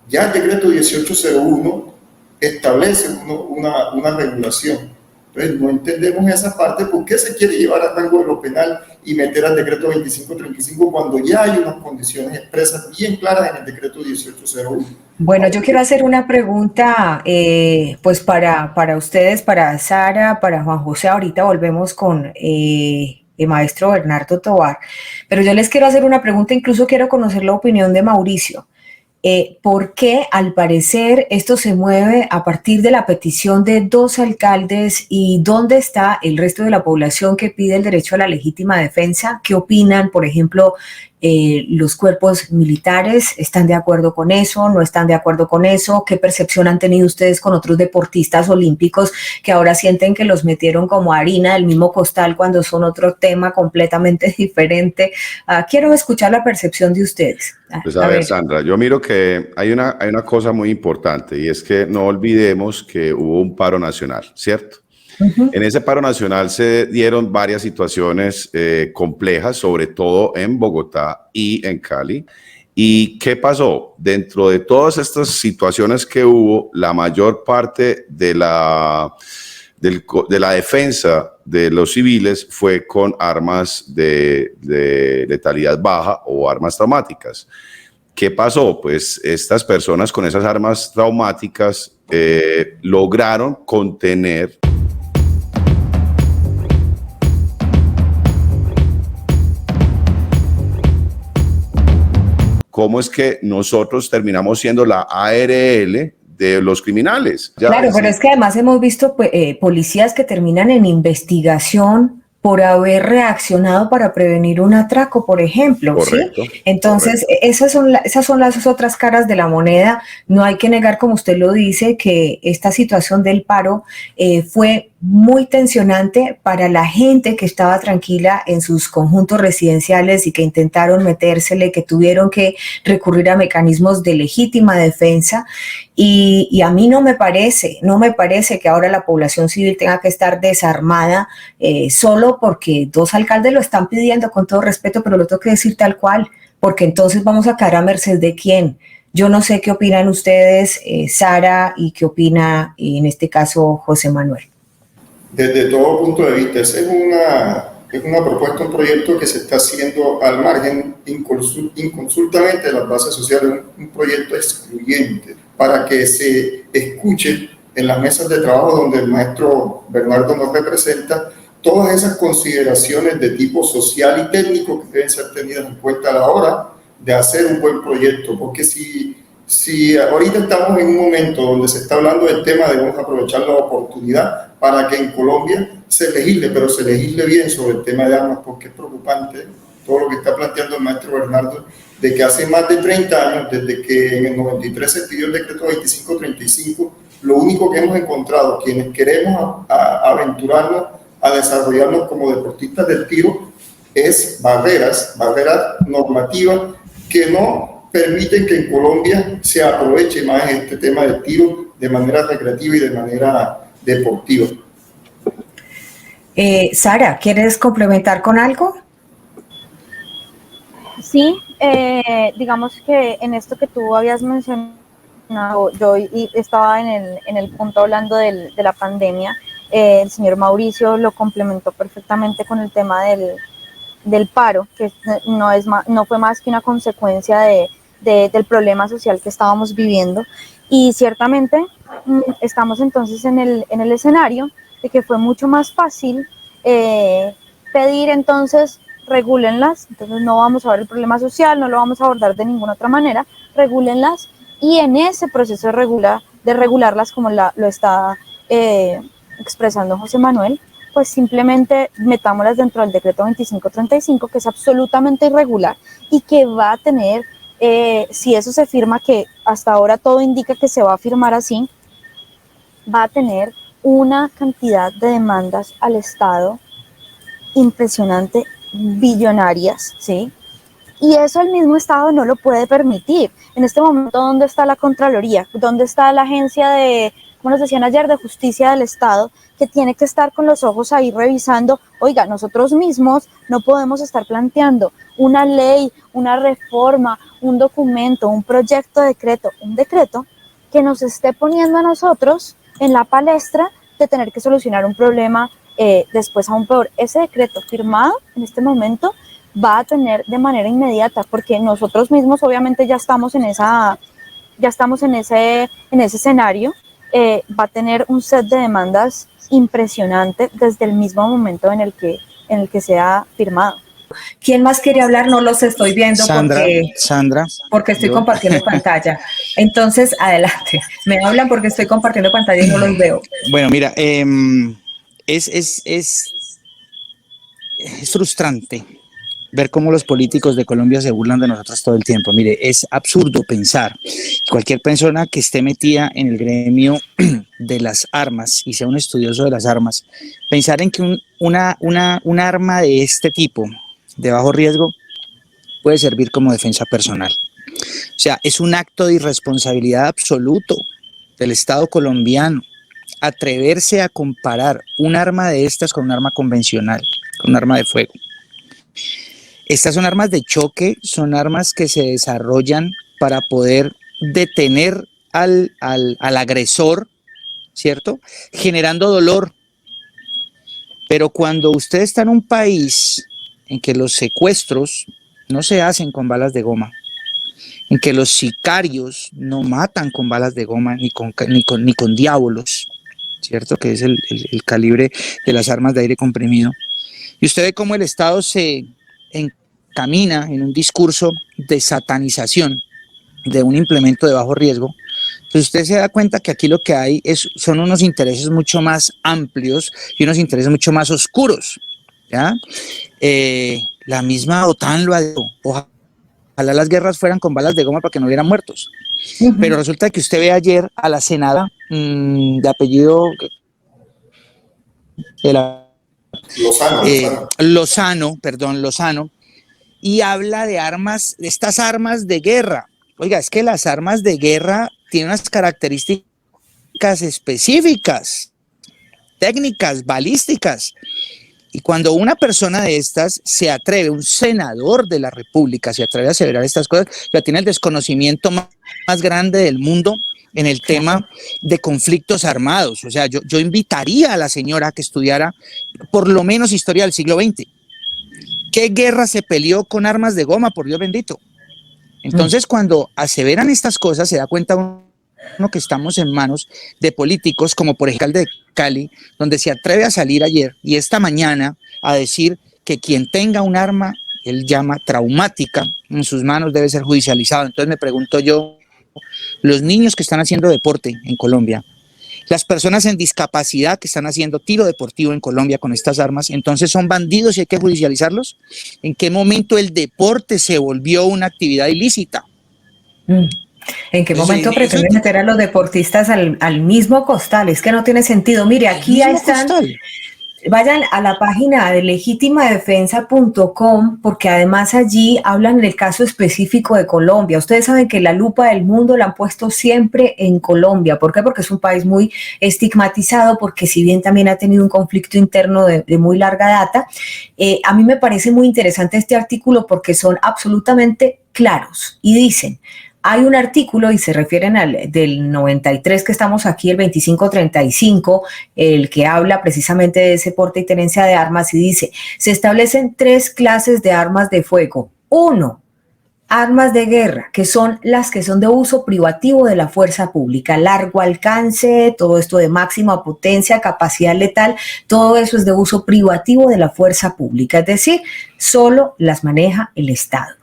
ya el decreto 1801 establece una regulación. Entonces no entendemos esa parte. ¿Por qué se quiere llevar a rango de lo penal y meter al decreto 2535 cuando ya hay unas condiciones expresas bien claras en el decreto 1801? Bueno, yo quiero hacer una pregunta pues para ustedes, para Sara, para Juan José. Ahorita volvemos con el maestro Bernardo Tovar, pero yo les quiero hacer una pregunta, incluso quiero conocer la opinión de Mauricio. ¿Por qué al parecer esto se mueve a partir de la petición de 2 alcaldes y dónde está el resto de la población que pide el derecho a la legítima defensa? ¿Qué opinan, por ejemplo, los cuerpos militares? ¿Están de acuerdo con eso? ¿No están de acuerdo con eso? ¿Qué percepción han tenido ustedes con otros deportistas olímpicos que ahora sienten que los metieron como harina del mismo costal cuando son otro tema completamente diferente? Quiero escuchar la percepción de ustedes. Pues a ver, Sandra, yo miro que hay una cosa muy importante, y es que no olvidemos que hubo un paro nacional, ¿cierto? En ese paro nacional se dieron varias situaciones complejas, sobre todo en Bogotá y en Cali. ¿Y qué pasó? Dentro de todas estas situaciones que hubo, la mayor parte de la defensa de los civiles fue con armas de letalidad baja o armas traumáticas. ¿Qué pasó? Pues estas personas con esas armas traumáticas lograron contener cómo es que nosotros terminamos siendo la ARL de los criminales. Claro, pero es que además hemos visto policías que terminan en investigación por haber reaccionado para prevenir un atraco, por ejemplo. Correcto, ¿sí? Entonces, correcto. esas son las otras caras de la moneda. No hay que negar, como usted lo dice, que esta situación del paro fue muy tensionante para la gente que estaba tranquila en sus conjuntos residenciales y que intentaron metérsele, que tuvieron que recurrir a mecanismos de legítima defensa. Y a mí no me parece que ahora la población civil tenga que estar desarmada solo porque 2 alcaldes lo están pidiendo, con todo respeto, pero lo tengo que decir tal cual, porque entonces vamos a caer a merced de quién. Yo no sé qué opinan ustedes, Sara, y qué opina en este caso José Manuel. Desde todo punto de vista, esa es una propuesta, un proyecto que se está haciendo al margen, inconsultamente de las bases sociales, un proyecto excluyente para que se escuche en las mesas de trabajo donde el maestro Bernardo nos representa, todas esas consideraciones de tipo social y técnico que deben ser tenidas en cuenta a la hora de hacer un buen proyecto, porque si ahorita estamos en un momento donde se está hablando del tema, debemos aprovechar la oportunidad para que en Colombia se legisle, pero se legisle bien sobre el tema de armas, porque es preocupante todo lo que está planteando el maestro Bernardo, de que hace más de 30 años, desde que en el 93 se pidió el decreto 2535, lo único que hemos encontrado, quienes queremos aventurarnos a desarrollarnos como deportistas del tiro, es barreras normativas que no permiten que en Colombia se aproveche más este tema del tiro de manera recreativa y de manera deportiva. Sara, ¿quieres complementar con algo? Sí, digamos que en esto que tú habías mencionado, yo estaba en el punto hablando de la pandemia, el señor Mauricio lo complementó perfectamente con el tema del paro, que no fue más que una consecuencia del problema social que estábamos viviendo, y ciertamente estamos entonces en el escenario de que fue mucho más fácil pedir entonces regúlenlas, entonces no vamos a ver el problema social, no lo vamos a abordar de ninguna otra manera, regúlenlas, y en ese proceso de regularlas como lo está expresando José Manuel, pues simplemente metámoslas dentro del decreto 2535, que es absolutamente irregular y que va a tener, si eso se firma, que hasta ahora todo indica que se va a firmar así, va a tener una cantidad de demandas al Estado impresionante, billonarias, ¿sí? Y eso el mismo Estado no lo puede permitir. En este momento, ¿dónde está la Contraloría? ¿Dónde está la agencia de, como nos decían ayer, de justicia del Estado, que tiene que estar con los ojos ahí revisando? Oiga, nosotros mismos no podemos estar planteando una ley, una reforma, un documento, un proyecto de decreto, un decreto que nos esté poniendo a nosotros en la palestra de tener que solucionar un problema después aún peor. Ese decreto firmado en este momento va a tener de manera inmediata, porque nosotros mismos obviamente ya estamos en ese escenario, va a tener un set de demandas impresionante desde el mismo momento en el que se ha firmado. ¿Quién más quiere hablar? No los estoy viendo Sandra, porque estoy yo. compartiendo pantalla. Entonces, adelante. Me hablan porque estoy compartiendo pantalla y no los veo. Bueno, mira, es frustrante ver cómo los políticos de Colombia se burlan de nosotros todo el tiempo. Mire, es absurdo pensar que cualquier persona que esté metida en el gremio de las armas y sea un estudioso de las armas, pensar en que un arma de este tipo, de bajo riesgo, puede servir como defensa personal. O sea, es un acto de irresponsabilidad absoluto del Estado colombiano atreverse a comparar un arma de estas con un arma convencional, con un arma de fuego. Estas son armas de choque, son armas que se desarrollan para poder detener al agresor, ¿cierto? Generando dolor. Pero cuando usted está en un país en que los secuestros no se hacen con balas de goma, en que los sicarios no matan con balas de goma ni con diábolos, ¿cierto? Que es el calibre de las armas de aire comprimido. Y usted ve cómo el Estado se encamina en un discurso de satanización de un implemento de bajo riesgo. Pues usted se da cuenta que aquí lo que hay son unos intereses mucho más amplios y unos intereses mucho más oscuros, ¿ya? La misma OTAN lo ha dicho. Ojalá las guerras fueran con balas de goma para que no hubieran muertos. Pero resulta que usted ve ayer a la senadora de apellido Lozano, y habla de armas, de estas armas de guerra. Oiga, es que las armas de guerra tienen unas características específicas, técnicas, balísticas. Y cuando una persona de estas se atreve, un senador de la República se atreve a aseverar estas cosas, ya tiene el desconocimiento más grande del mundo en el tema de conflictos armados. O sea, yo invitaría a la señora a que estudiara por lo menos historia del siglo XX. ¿Qué guerra se peleó con armas de goma, por Dios bendito? Entonces, cuando aseveran estas cosas, se da cuenta que estamos en manos de políticos como por ejemplo el alcalde de Cali, donde se atreve a salir ayer y esta mañana a decir que quien tenga un arma, él llama traumática, en sus manos debe ser judicializado. Entonces me pregunto yo, los niños que están haciendo deporte en Colombia, las personas en discapacidad que están haciendo tiro deportivo en Colombia con estas armas, entonces son bandidos y hay que judicializarlos. ¿En qué momento el deporte se volvió una actividad ilícita? ¿En qué momento pretenden meter a los deportistas al mismo costal? Es que no tiene sentido. Mire, aquí ya están. Costal. Vayan a la página de legitimadefensa.com porque además allí hablan del caso específico de Colombia. Ustedes saben que la lupa del mundo la han puesto siempre en Colombia. ¿Por qué? Porque es un país muy estigmatizado, porque si bien también ha tenido un conflicto interno de muy larga data, a mí me parece muy interesante este artículo porque son absolutamente claros y dicen: hay un artículo, y se refieren al del 93 que estamos aquí, el 2535, el que habla precisamente de ese porte y tenencia de armas, y dice: se establecen 3 clases de armas de fuego. 1, armas de guerra, que son las que son de uso privativo de la fuerza pública, largo alcance, todo esto de máxima potencia, capacidad letal, todo eso es de uso privativo de la fuerza pública, es decir, solo las maneja el Estado.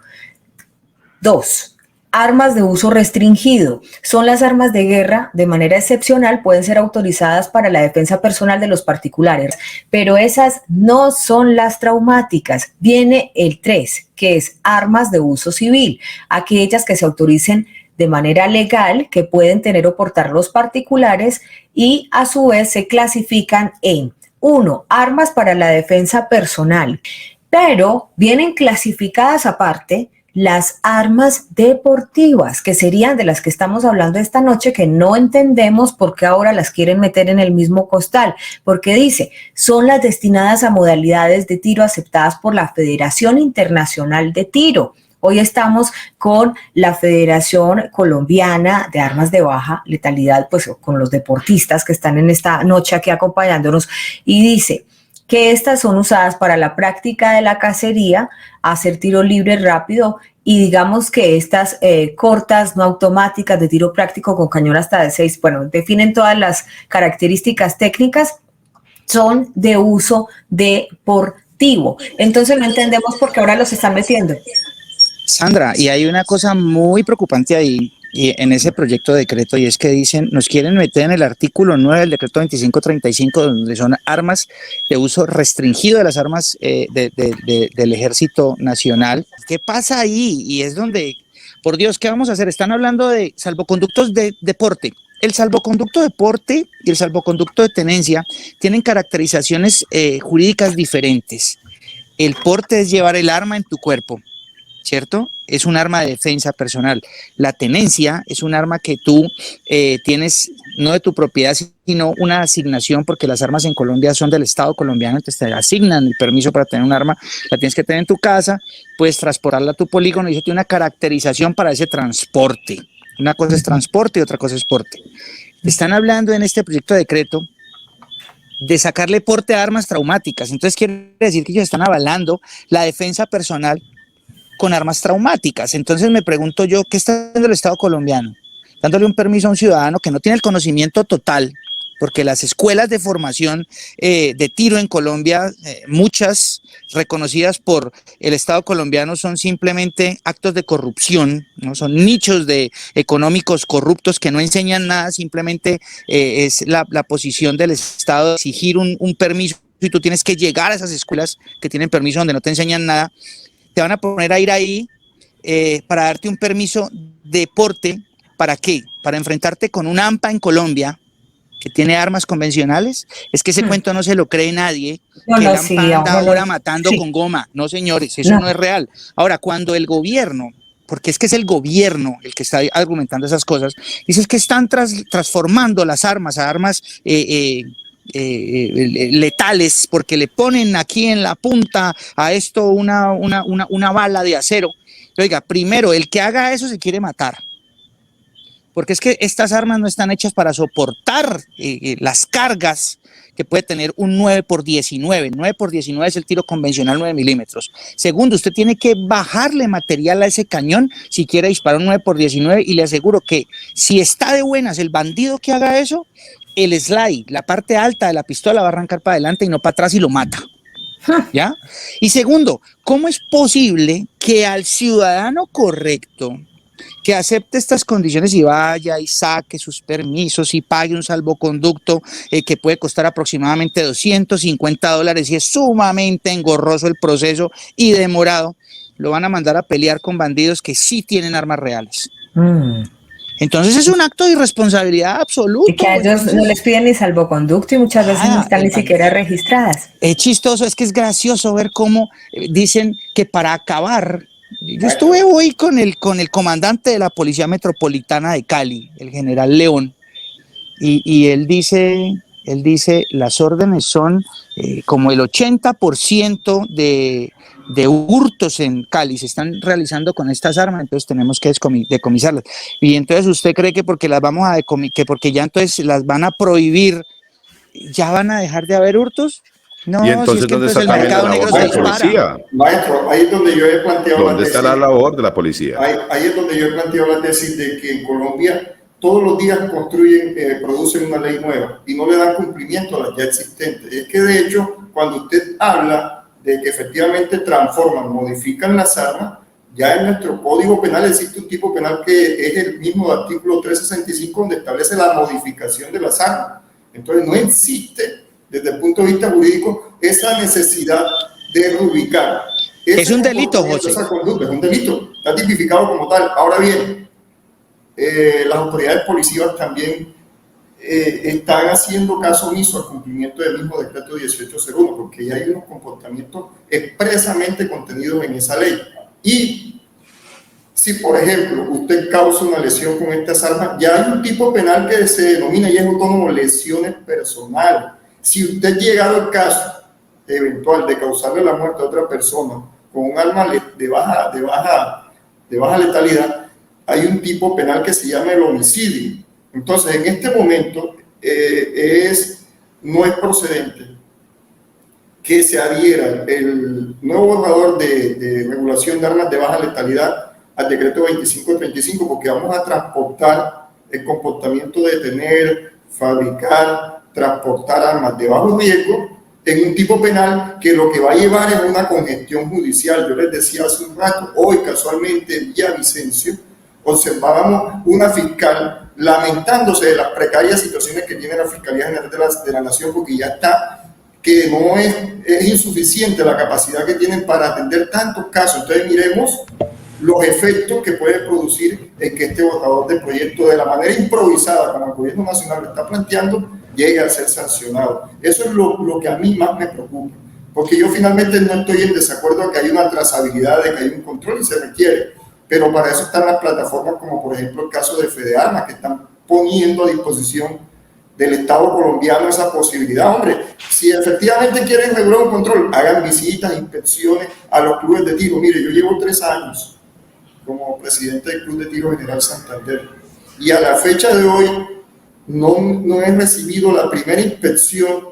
2, armas de uso restringido. Son las armas de guerra, de manera excepcional, pueden ser autorizadas para la defensa personal de los particulares, pero esas no son las traumáticas. Viene el 3, que es armas de uso civil, aquellas que se autoricen de manera legal, que pueden tener o portar los particulares y a su vez se clasifican en 1, armas para la defensa personal, pero vienen clasificadas aparte las armas deportivas, que serían de las que estamos hablando esta noche, que no entendemos por qué ahora las quieren meter en el mismo costal, porque dice: son las destinadas a modalidades de tiro aceptadas por la Federación Internacional de Tiro. Hoy estamos con la Federación Colombiana de Armas de Baja Letalidad, pues con los deportistas que están en esta noche aquí acompañándonos, y dice que estas son usadas para la práctica de la cacería, hacer tiro libre rápido, y digamos que estas cortas, no automáticas, de tiro práctico con cañón hasta de 6, bueno, definen todas las características técnicas, son de uso deportivo. Entonces no entendemos por qué ahora los están metiendo. Sandra, y hay una cosa muy preocupante ahí, y en ese proyecto de decreto, y es que dicen, nos quieren meter en el artículo 9 del decreto 2535, donde son armas de uso restringido de las armas del Ejército Nacional. ¿Qué pasa ahí? Y es donde, por Dios, ¿qué vamos a hacer? Están hablando de salvoconductos de deporte. El salvoconducto de porte y el salvoconducto de tenencia tienen caracterizaciones jurídicas diferentes. El porte es llevar el arma en tu cuerpo, ¿cierto? Es un arma de defensa personal. La tenencia es un arma que tú tienes, no de tu propiedad, sino una asignación, porque las armas en Colombia son del Estado colombiano, entonces te asignan el permiso para tener un arma, la tienes que tener en tu casa, puedes transportarla a tu polígono y eso tiene una caracterización para ese transporte. Una cosa es transporte y otra cosa es porte. Están hablando en este proyecto de decreto de sacarle porte a armas traumáticas, entonces quiere decir que ellos están avalando la defensa personal con armas traumáticas. Entonces me pregunto yo, ¿qué está haciendo el Estado colombiano? Dándole un permiso a un ciudadano que no tiene el conocimiento total, porque las escuelas de formación de tiro en Colombia, muchas reconocidas por el Estado colombiano, son simplemente actos de corrupción, ¿no? Son nichos económicos corruptos que no enseñan nada, simplemente es la posición del Estado de exigir un permiso, y tú tienes que llegar a esas escuelas que tienen permiso donde no te enseñan nada. Te van a poner a ir ahí para darte un permiso de porte. ¿Para qué? Para enfrentarte con un AMPA en Colombia que tiene armas convencionales. Es que ese cuento no se lo cree nadie, que el AMPA anda ahora matando con goma. No, señores, eso no es real. Ahora, cuando el gobierno, porque es que es el gobierno el que está argumentando esas cosas, dices que están transformando las armas a armas letales, porque le ponen aquí en la punta a esto una bala de acero. Oiga, primero, el que haga eso se quiere matar, porque es que estas armas no están hechas para soportar las cargas que puede tener un 9x19. 9x19 es el tiro convencional 9 milímetros. Segundo, usted tiene que bajarle material a ese cañón si quiere disparar un 9x19 y le aseguro que si está de buenas el bandido que haga eso, el slide, la parte alta de la pistola va a arrancar para adelante y no para atrás y lo mata. ¿Ya? Y segundo, ¿cómo es posible que al ciudadano correcto que acepte estas condiciones y vaya y saque sus permisos y pague un salvoconducto que puede costar aproximadamente $250 y es sumamente engorroso el proceso y demorado, lo van a mandar a pelear con bandidos que sí tienen armas reales? Entonces es un acto de irresponsabilidad absoluta. Y que a ellos no les piden ni salvoconducto y muchas veces no están ni siquiera registradas. Es chistoso, es que es gracioso ver cómo dicen que para acabar. Yo estuve hoy con el comandante de la Policía Metropolitana de Cali, el general León, y él dice, las órdenes son como el 80% de hurtos en Cali se están realizando con estas armas, entonces tenemos que decomisarlas. Y entonces usted cree que porque las vamos a que porque ya entonces las van a prohibir, ya van a dejar de haber hurtos. No, y entonces, si es que ¿dónde entonces está el mercado la negro labor se de la dispara. policía? Maestro, ahí es donde yo he planteado ¿Dónde está la labor de la policía? Ahí es donde yo he planteado la tesis de que en Colombia todos los días producen una ley nueva y no le dan cumplimiento a las ya existentes. Es que de hecho, cuando usted habla de que efectivamente transforman, modifican las armas, ya en nuestro Código Penal existe un tipo penal que es el mismo artículo 365 donde establece la modificación de las armas. Entonces no existe desde el punto de vista jurídico esa necesidad de reubicar. Es un delito, José. Esa conducta es un delito, está tipificado como tal. Ahora bien, las autoridades policivas también están haciendo caso omiso al cumplimiento del mismo decreto 1801, porque ya hay unos comportamientos expresamente contenidos en esa ley. Y si, por ejemplo, usted causa una lesión con estas armas, ya hay un tipo penal que se denomina y es autónomo lesiones personales. Si usted llegado al caso eventual de causarle la muerte a otra persona con un arma de baja letalidad, hay un tipo penal que se llama el homicidio. Entonces, en este momento no es procedente que se adhiera el nuevo borrador de regulación de armas de baja letalidad al decreto 2535, porque vamos a transportar el comportamiento de tener, fabricar, transportar armas de bajo riesgo en un tipo penal que lo que va a llevar es una congestión judicial. Yo les decía hace un rato, hoy casualmente en Villavicencio, observábamos una fiscal lamentándose de las precarias situaciones que tiene la Fiscalía General de la Nación, porque ya está, que no es insuficiente la capacidad que tienen para atender tantos casos. Entonces miremos los efectos que puede producir en que este borrador de proyecto, de la manera improvisada como el gobierno nacional lo está planteando, llegue a ser sancionado. Eso es lo que a mí más me preocupa, porque yo finalmente no estoy en desacuerdo de que hay una trazabilidad, de que hay un control y se requiere, pero para eso están las plataformas como por ejemplo el caso de FEDEARMA, que están poniendo a disposición del Estado colombiano esa posibilidad. Hombre, si efectivamente quieren regular un control, hagan visitas, inspecciones a los clubes de tiro. Mire, yo llevo 3 años como presidente del Club de Tiro General Santander y a la fecha de hoy no he recibido la primera inspección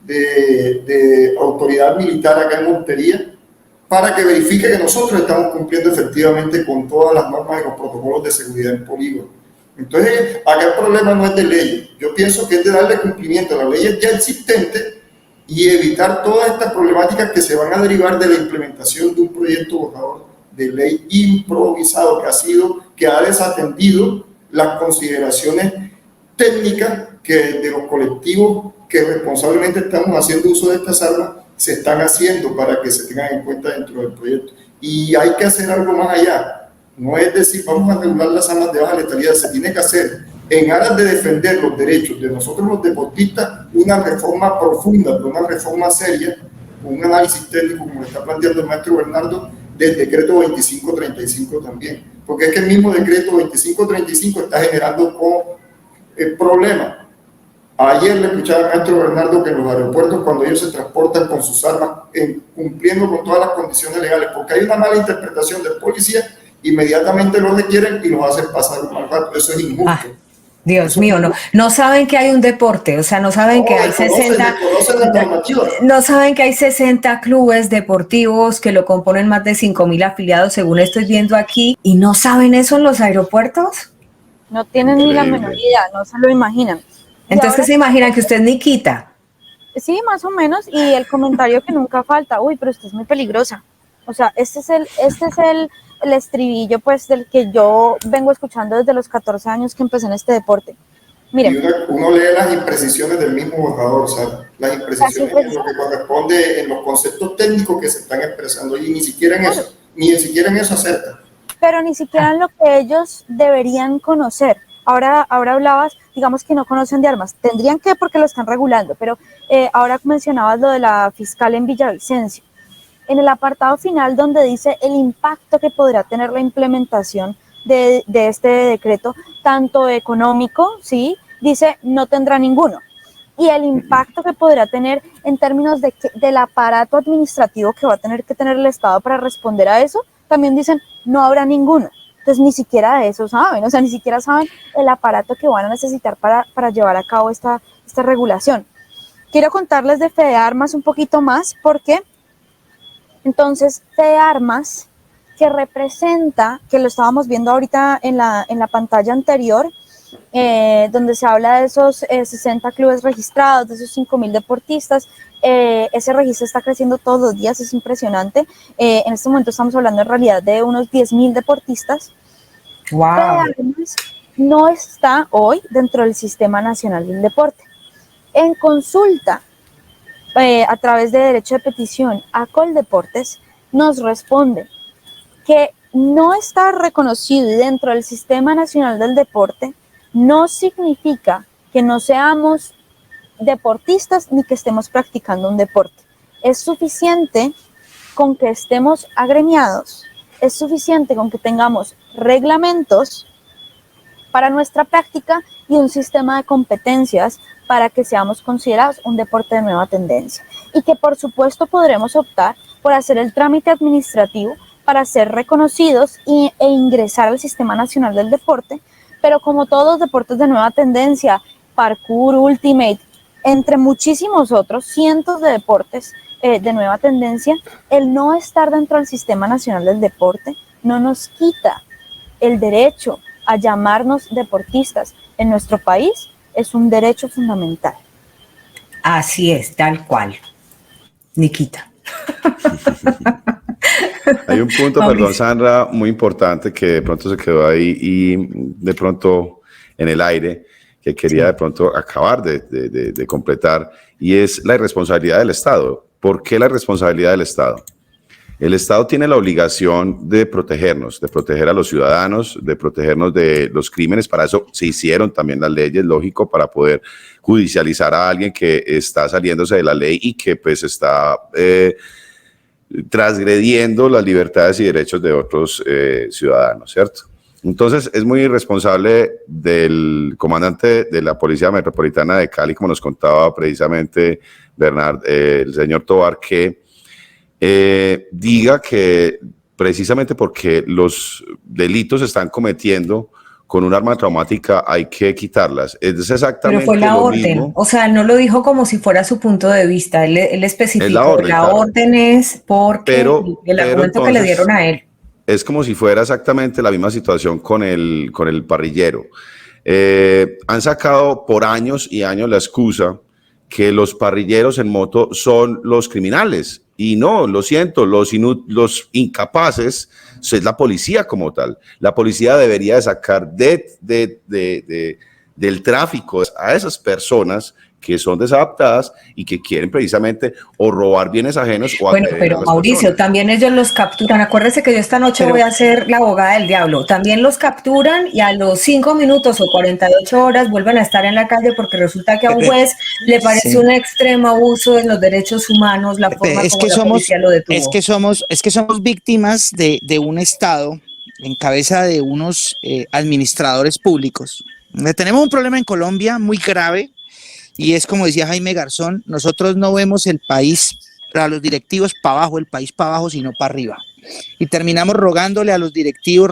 de autoridad militar acá en Montería para que verifique que nosotros estamos cumpliendo efectivamente con todas las normas y los protocolos de seguridad en polígono. Entonces, acá el problema no es de ley. Yo pienso que es de darle cumplimiento a las leyes ya existentes y evitar todas estas problemáticas que se van a derivar de la implementación de un proyecto borrador de ley improvisado que ha desatendido las consideraciones técnicas que de los colectivos que responsablemente estamos haciendo uso de estas armas se están haciendo para que se tengan en cuenta dentro del proyecto. Y hay que hacer algo más allá. No es decir, vamos a regular las armas de baja letalidad, se tiene que hacer en aras de defender los derechos de nosotros los deportistas, una reforma profunda, pero una reforma seria, con un análisis técnico como está planteando el maestro Bernardo, del decreto 2535 también. Porque es que el mismo decreto 2535 está generando problemas. Ayer le escuchaba al maestro Bernardo que en los aeropuertos, cuando ellos se transportan con sus armas, cumpliendo con todas las condiciones legales, porque hay una mala interpretación del policía, inmediatamente los requieren y los hacen pasar un mal rato. Eso es injusto. Dios mío, no saben que hay un deporte, o sea, no saben que hay 60, no saben que hay 60 clubes deportivos que lo componen más de 5.000 afiliados, según estoy viendo aquí, y no saben eso en los aeropuertos. No tienen ni la menor idea, no se lo imaginan. Entonces, ¿qué se imaginan? Que usted es Nikita. Sí, más o menos, y el comentario que nunca falta, uy, pero usted es muy peligrosa. O sea, este es el estribillo, pues, del que yo vengo escuchando desde los 14 años que empecé en este deporte. Miren. Y uno lee las imprecisiones del mismo jugador, ¿sabes? Las imprecisiones en lo que corresponde, en los conceptos técnicos que se están expresando, y ni siquiera en eso acertan. Pero ni siquiera en lo que ellos deberían conocer. Ahora hablabas, digamos que no conocen de armas, tendrían que porque lo están regulando, pero ahora mencionabas lo de la fiscal en Villavicencio. En el apartado final donde dice el impacto que podrá tener la implementación de este decreto, tanto económico, ¿sí? Dice no tendrá ninguno. Y el impacto que podrá tener en términos del aparato administrativo que va a tener que tener el Estado para responder a eso, también dicen no habrá ninguno. Entonces ni siquiera eso saben, o sea, ni siquiera saben el aparato que van a necesitar para llevar a cabo esta regulación. Quiero contarles de FEDEARMAS un poquito más, porque entonces FEDEARMAS, que representa, que lo estábamos viendo ahorita en la pantalla anterior, donde se habla de esos 60 clubes registrados, de esos 5.000 deportistas, ese registro está creciendo todos los días, es impresionante. En este momento estamos hablando en realidad de unos 10.000 deportistas. Wow. No está hoy dentro del Sistema Nacional del Deporte. En consulta, a través de derecho de petición a Coldeportes, nos responde que no está reconocido dentro del Sistema Nacional del Deporte no significa que no seamos deportistas ni que estemos practicando un deporte. Es suficiente con que estemos agremiados, es suficiente con que tengamos reglamentos para nuestra práctica y un sistema de competencias para que seamos considerados un deporte de nueva tendencia. Y que por supuesto podremos optar por hacer el trámite administrativo para ser reconocidos e ingresar al Sistema Nacional del Deporte, pero como todos los deportes de nueva tendencia, parkour, ultimate, entre muchísimos otros, cientos de deportes de nueva tendencia, el no estar dentro del Sistema Nacional del Deporte no nos quita el derecho a llamarnos deportistas. En nuestro país es un derecho fundamental. Así es, tal cual. Nikita. Hay un punto, perdón, Sandra, muy importante que de pronto se quedó ahí y de pronto en el aire, que quería de pronto acabar de completar, y es la irresponsabilidad del Estado. ¿Por qué la responsabilidad del Estado? El Estado tiene la obligación de protegernos, de proteger a los ciudadanos, de protegernos de los crímenes. Para eso se hicieron también las leyes, lógico, para poder judicializar a alguien que está saliéndose de la ley y que pues está transgrediendo las libertades y derechos de otros ciudadanos, ¿cierto? Entonces es muy irresponsable del comandante de la Policía Metropolitana de Cali, como nos contaba precisamente Bernard, el señor Tovar, que diga que precisamente porque los delitos se están cometiendo con un arma traumática hay que quitarlas. Es exactamente pero fue la lo orden, mismo. O sea, no lo dijo como si fuera su punto de vista, él especificó, la orden es porque el argumento que le dieron a él. Es como si fuera exactamente la misma situación con el parrillero. Han sacado por años y años la excusa que los parrilleros en moto son los criminales. Y no, lo siento, los incapaces es la policía como tal. La policía debería de sacar del tráfico a esas personas que son desadaptadas y que quieren precisamente o robar bienes ajenos o bueno, pero Mauricio, personas. También ellos los capturan. Acuérdese que yo esta noche voy a ser la abogada del diablo. También los capturan y a los 5 minutos o 48 horas vuelven a estar en la calle porque resulta que a un juez le parece un extremo abuso de los derechos humanos, la forma como la policía lo detuvo. Es que somos víctimas de un Estado en cabeza de unos administradores públicos. Tenemos un problema en Colombia muy grave. Y es como decía Jaime Garzón, nosotros no vemos el país, a los directivos para abajo, el país para abajo, sino para arriba. Y terminamos rogándole a los directivos,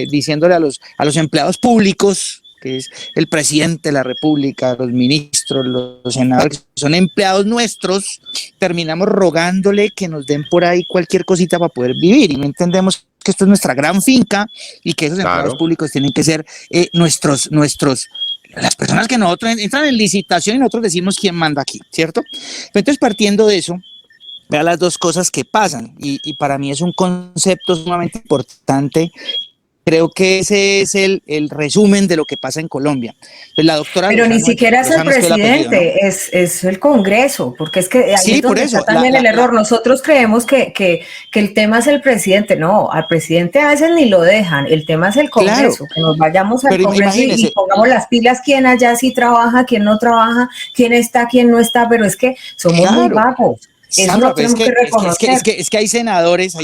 diciéndole a los empleados públicos que es el presidente de la República, los ministros, los senadores, que son empleados nuestros, terminamos rogándole que nos den por ahí cualquier cosita para poder vivir, y no entendemos que esto es nuestra gran finca y que esos empleados públicos tienen que ser las personas que nosotros entran en licitación y nosotros decimos quién manda aquí, ¿cierto? Entonces, partiendo de eso, vea las dos cosas que pasan, y para mí es un concepto sumamente importante. Creo que ese es el resumen de lo que pasa en Colombia. Pues la doctora Pero Lozano, ni siquiera es el presidente, apellido, ¿no? es el Congreso, porque es que ahí Sí, es donde por eso, está también el error. Nosotros creemos que el tema es el presidente. No, al presidente a veces ni lo dejan, el tema es el Congreso, que nos vayamos al Congreso y pongamos las pilas, quién allá sí trabaja, quién no trabaja, quién está, quién no está, pero es que somos muy vagos. Eso Sandra, lo tenemos que reconocer. Es que hay senadores,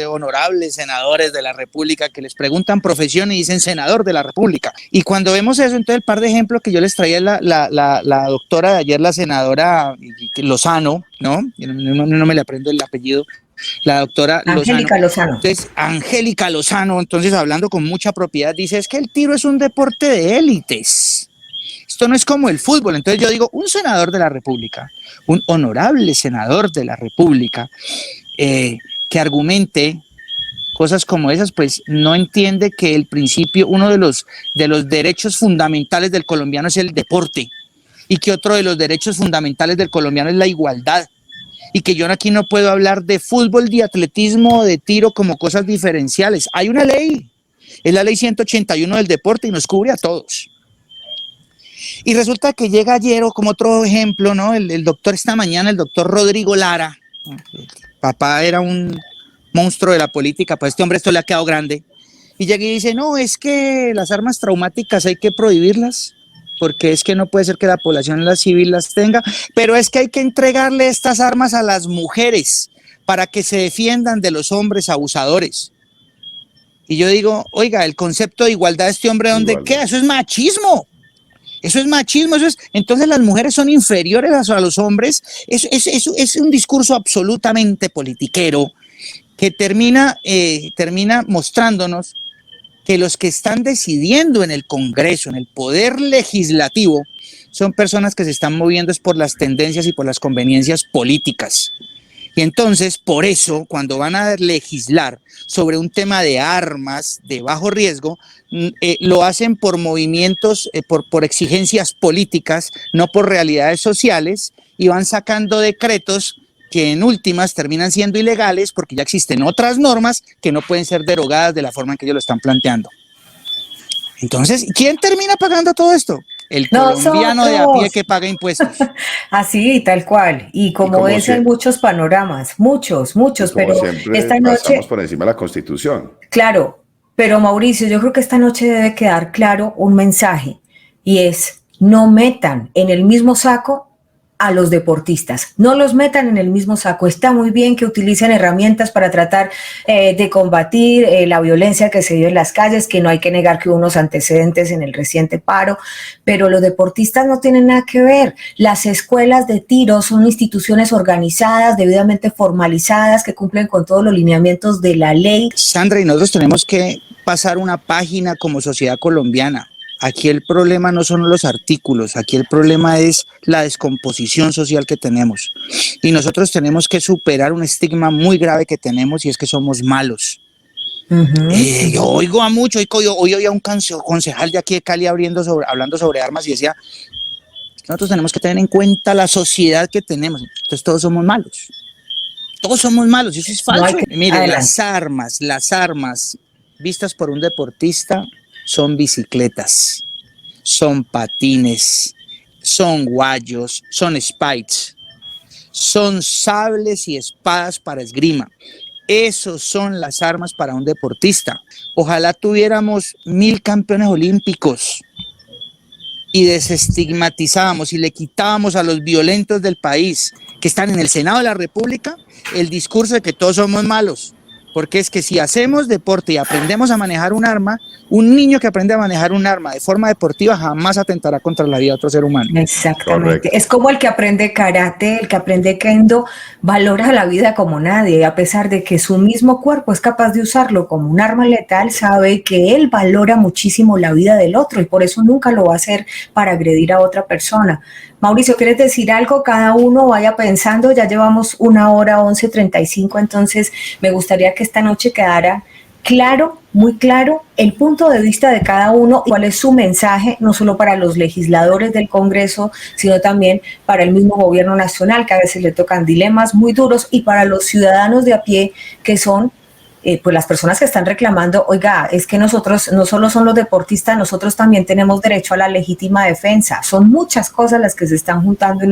honorables senadores de la República que les preguntan profesión y dicen senador de la República. Y cuando vemos eso, entonces el par de ejemplos que yo les traía la doctora de ayer, la senadora Lozano, ¿no? No me le aprendo el apellido. La doctora Angélica Lozano. Entonces, Angélica Lozano, entonces hablando con mucha propiedad, dice, es que el tiro es un deporte de élites. Esto no es como el fútbol. Entonces yo digo, un senador de la República, un honorable senador de la República, que argumente cosas como esas, pues no entiende que el principio, uno de los derechos fundamentales del colombiano es el deporte, y que otro de los derechos fundamentales del colombiano es la igualdad, y que yo aquí no puedo hablar de fútbol, de atletismo, de tiro como cosas diferenciales. Hay una ley, es la ley 181 del deporte, y nos cubre a todos. Y resulta que llega ayer, o como otro ejemplo, ¿no? El doctor esta mañana, el doctor Rodrigo Lara, papá era un monstruo de la política, pues este hombre esto le ha quedado grande, y llega y dice, no, es que las armas traumáticas hay que prohibirlas, porque es que no puede ser que la población civil las tenga, pero es que hay que entregarle estas armas a las mujeres para que se defiendan de los hombres abusadores. Y yo digo, oiga, el concepto de igualdad de este hombre, ¿dónde queda? Eso es machismo. Eso es machismo, entonces las mujeres son inferiores a los hombres. Es un discurso absolutamente politiquero que termina mostrándonos que los que están decidiendo en el Congreso, en el poder legislativo, son personas que se están moviendo por las tendencias y por las conveniencias políticas. Y entonces, por eso, cuando van a legislar sobre un tema de armas de bajo riesgo, lo hacen por movimientos, por exigencias políticas, no por realidades sociales, y van sacando decretos que en últimas terminan siendo ilegales porque ya existen otras normas que no pueden ser derogadas de la forma en que ellos lo están planteando. Entonces, ¿quién termina pagando todo esto? El colombiano de a pie que paga impuestos. Así, tal cual. Y como es en muchos panoramas, muchos, pero esta noche pasamos por encima de la Constitución. Claro, pero Mauricio, yo creo que esta noche debe quedar claro un mensaje, y es: no metan en el mismo saco a los deportistas, no los metan en el mismo saco. Está muy bien que utilicen herramientas para tratar de combatir la violencia que se dio en las calles, que no hay que negar que hubo unos antecedentes en el reciente paro, pero los deportistas no tienen nada que ver. Las escuelas de tiro son instituciones organizadas, debidamente formalizadas, que cumplen con todos los lineamientos de la ley. Sandra, y nosotros tenemos que pasar una página como sociedad colombiana. Aquí el problema no son los artículos, aquí el problema es la descomposición social que tenemos. Y nosotros tenemos que superar un estigma muy grave que tenemos, y es que somos malos. Yo oigo a mucho, hoy oí a un concejal de aquí de Cali hablando sobre armas, y decía, nosotros tenemos que tener en cuenta la sociedad que tenemos. Entonces todos somos malos. Todos somos malos, y eso es falso. Mire, las armas vistas por un deportista son bicicletas, son patines, son guayos, son spikes, son sables y espadas para esgrima. Esos son las armas para un deportista. Ojalá tuviéramos 1000 campeones olímpicos y desestigmatizábamos y le quitábamos a los violentos del país que están en el Senado de la República el discurso de que todos somos malos. porque es que si hacemos deporte y aprendemos a manejar un arma, un niño que aprende a manejar un arma de forma deportiva jamás atentará contra la vida de otro ser humano. Exactamente. Correcto. Es como el que aprende karate, el que aprende kendo, valora la vida como nadie, a pesar de que su mismo cuerpo es capaz de usarlo como un arma letal, sabe que él valora muchísimo la vida del otro y por eso nunca lo va a hacer para agredir a otra persona. Mauricio, ¿quieres decir algo? Cada uno vaya pensando, ya llevamos 1 hora 11:35, entonces me gustaría que esta noche quedara claro, muy claro, el punto de vista de cada uno y cuál es su mensaje, no solo para los legisladores del Congreso, sino también para el mismo gobierno nacional, que a veces le tocan dilemas muy duros, y para los ciudadanos de a pie, que son pues las personas que están reclamando, oiga, es que nosotros no solo son los deportistas, nosotros también tenemos derecho a la legítima defensa. Son muchas cosas las que se están juntando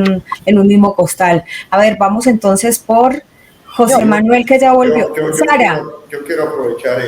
en un mismo costal. A ver, vamos entonces por José Manuel, que ya volvió. Sara. Yo quiero aprovechar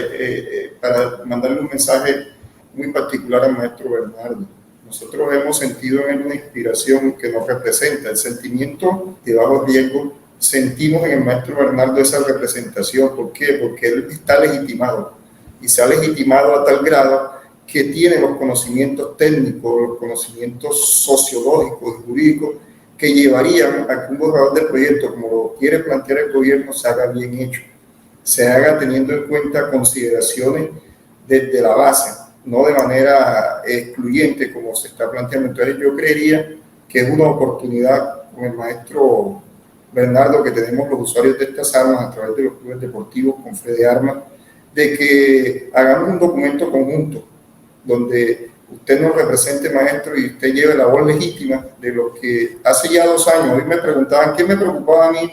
para mandarle un mensaje muy particular al maestro Bernardo. Nosotros hemos sentido en él una inspiración que nos representa, el sentimiento de bajo riesgo. Sentimos en el maestro Bernardo esa representación. ¿Por qué? Porque él está legitimado y se ha legitimado a tal grado que tiene los conocimientos técnicos, los conocimientos sociológicos y jurídicos que llevarían a que un borrador de proyecto, como lo quiere plantear el gobierno, se haga bien hecho, se haga teniendo en cuenta consideraciones desde la base, no de manera excluyente como se está planteando. Entonces yo creería que es una oportunidad con el maestro Bernardo, que tenemos los usuarios de estas armas a través de los clubes deportivos con FEDEARMA, de que hagamos un documento conjunto donde usted nos represente, maestro, y usted lleve la voz legítima de lo que hace ya 2 años. Hoy me preguntaban qué me preocupaba a mí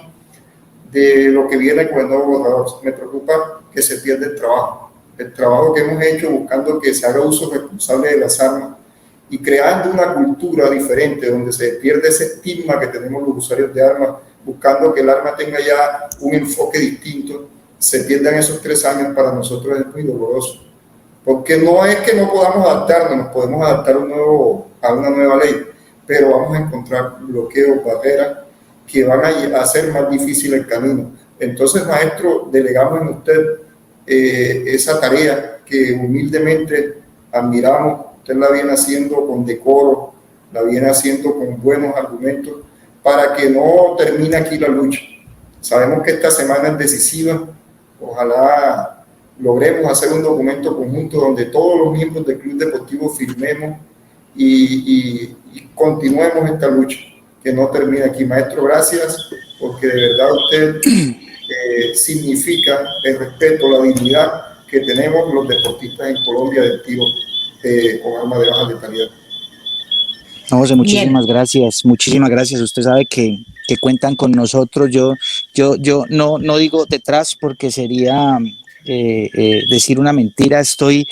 de lo que viene con el nuevo borrador. Me preocupa que se pierda el trabajo que hemos hecho buscando que se haga uso responsable de las armas y creando una cultura diferente donde se pierde ese estigma que tenemos los usuarios de armas, buscando que el arma tenga ya un enfoque distinto. Se pierdan esos 3 años, para nosotros es muy doloroso, porque no es que no podamos adaptarnos, nos podemos adaptar a una nueva ley, pero vamos a encontrar bloqueos, barreras que van a hacer más difícil el camino. Entonces, maestro, delegamos en usted esa tarea que humildemente admiramos. Usted la viene haciendo con decoro, la viene haciendo con buenos argumentos, para que no termine aquí la lucha. Sabemos que esta semana es decisiva. Ojalá logremos hacer un documento conjunto donde todos los miembros del Club Deportivo firmemos y continuemos esta lucha, que no termine aquí. Maestro, gracias, porque de verdad usted significa el respeto, la dignidad que tenemos los deportistas en Colombia del tiro con armas de baja letalidad. No, José, muchísimas gracias, muchísimas gracias. Usted sabe que cuentan con nosotros. Yo no digo detrás porque sería decir una mentira. Estoy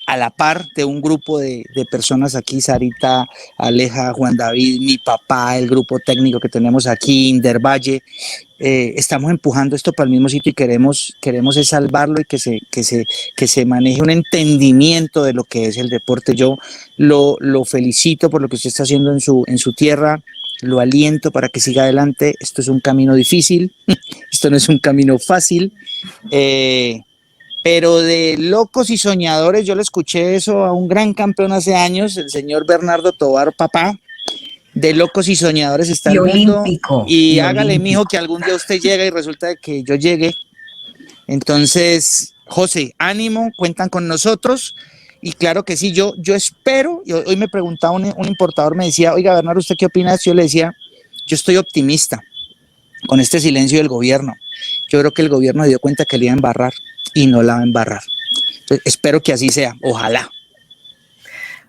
a la par de un grupo de personas aquí, Sarita, Aleja, Juan David, mi papá, el grupo técnico que tenemos aquí, Indervalle. Estamos empujando esto para el mismo sitio y queremos es salvarlo y que se maneje un entendimiento de lo que es el deporte. Yo lo felicito por lo que usted está haciendo en su tierra, lo aliento para que siga adelante. Esto es un camino difícil, esto no es un camino fácil, pero de locos y soñadores, yo le escuché eso a un gran campeón hace años, el señor Bernardo Tovar, papá. De locos y soñadores está el mundo, olímpico, y hágale, mijo, que algún día usted llega y resulta de que yo llegue. Entonces, José, ánimo, cuentan con nosotros, y claro que sí, yo espero. Y hoy me preguntaba un importador, me decía, oiga, Bernardo, ¿usted qué opina? Yo le decía, yo estoy optimista con este silencio del gobierno. Yo creo que el gobierno se dio cuenta que le iba a embarrar y no la va a embarrar. Entonces, espero que así sea, ojalá.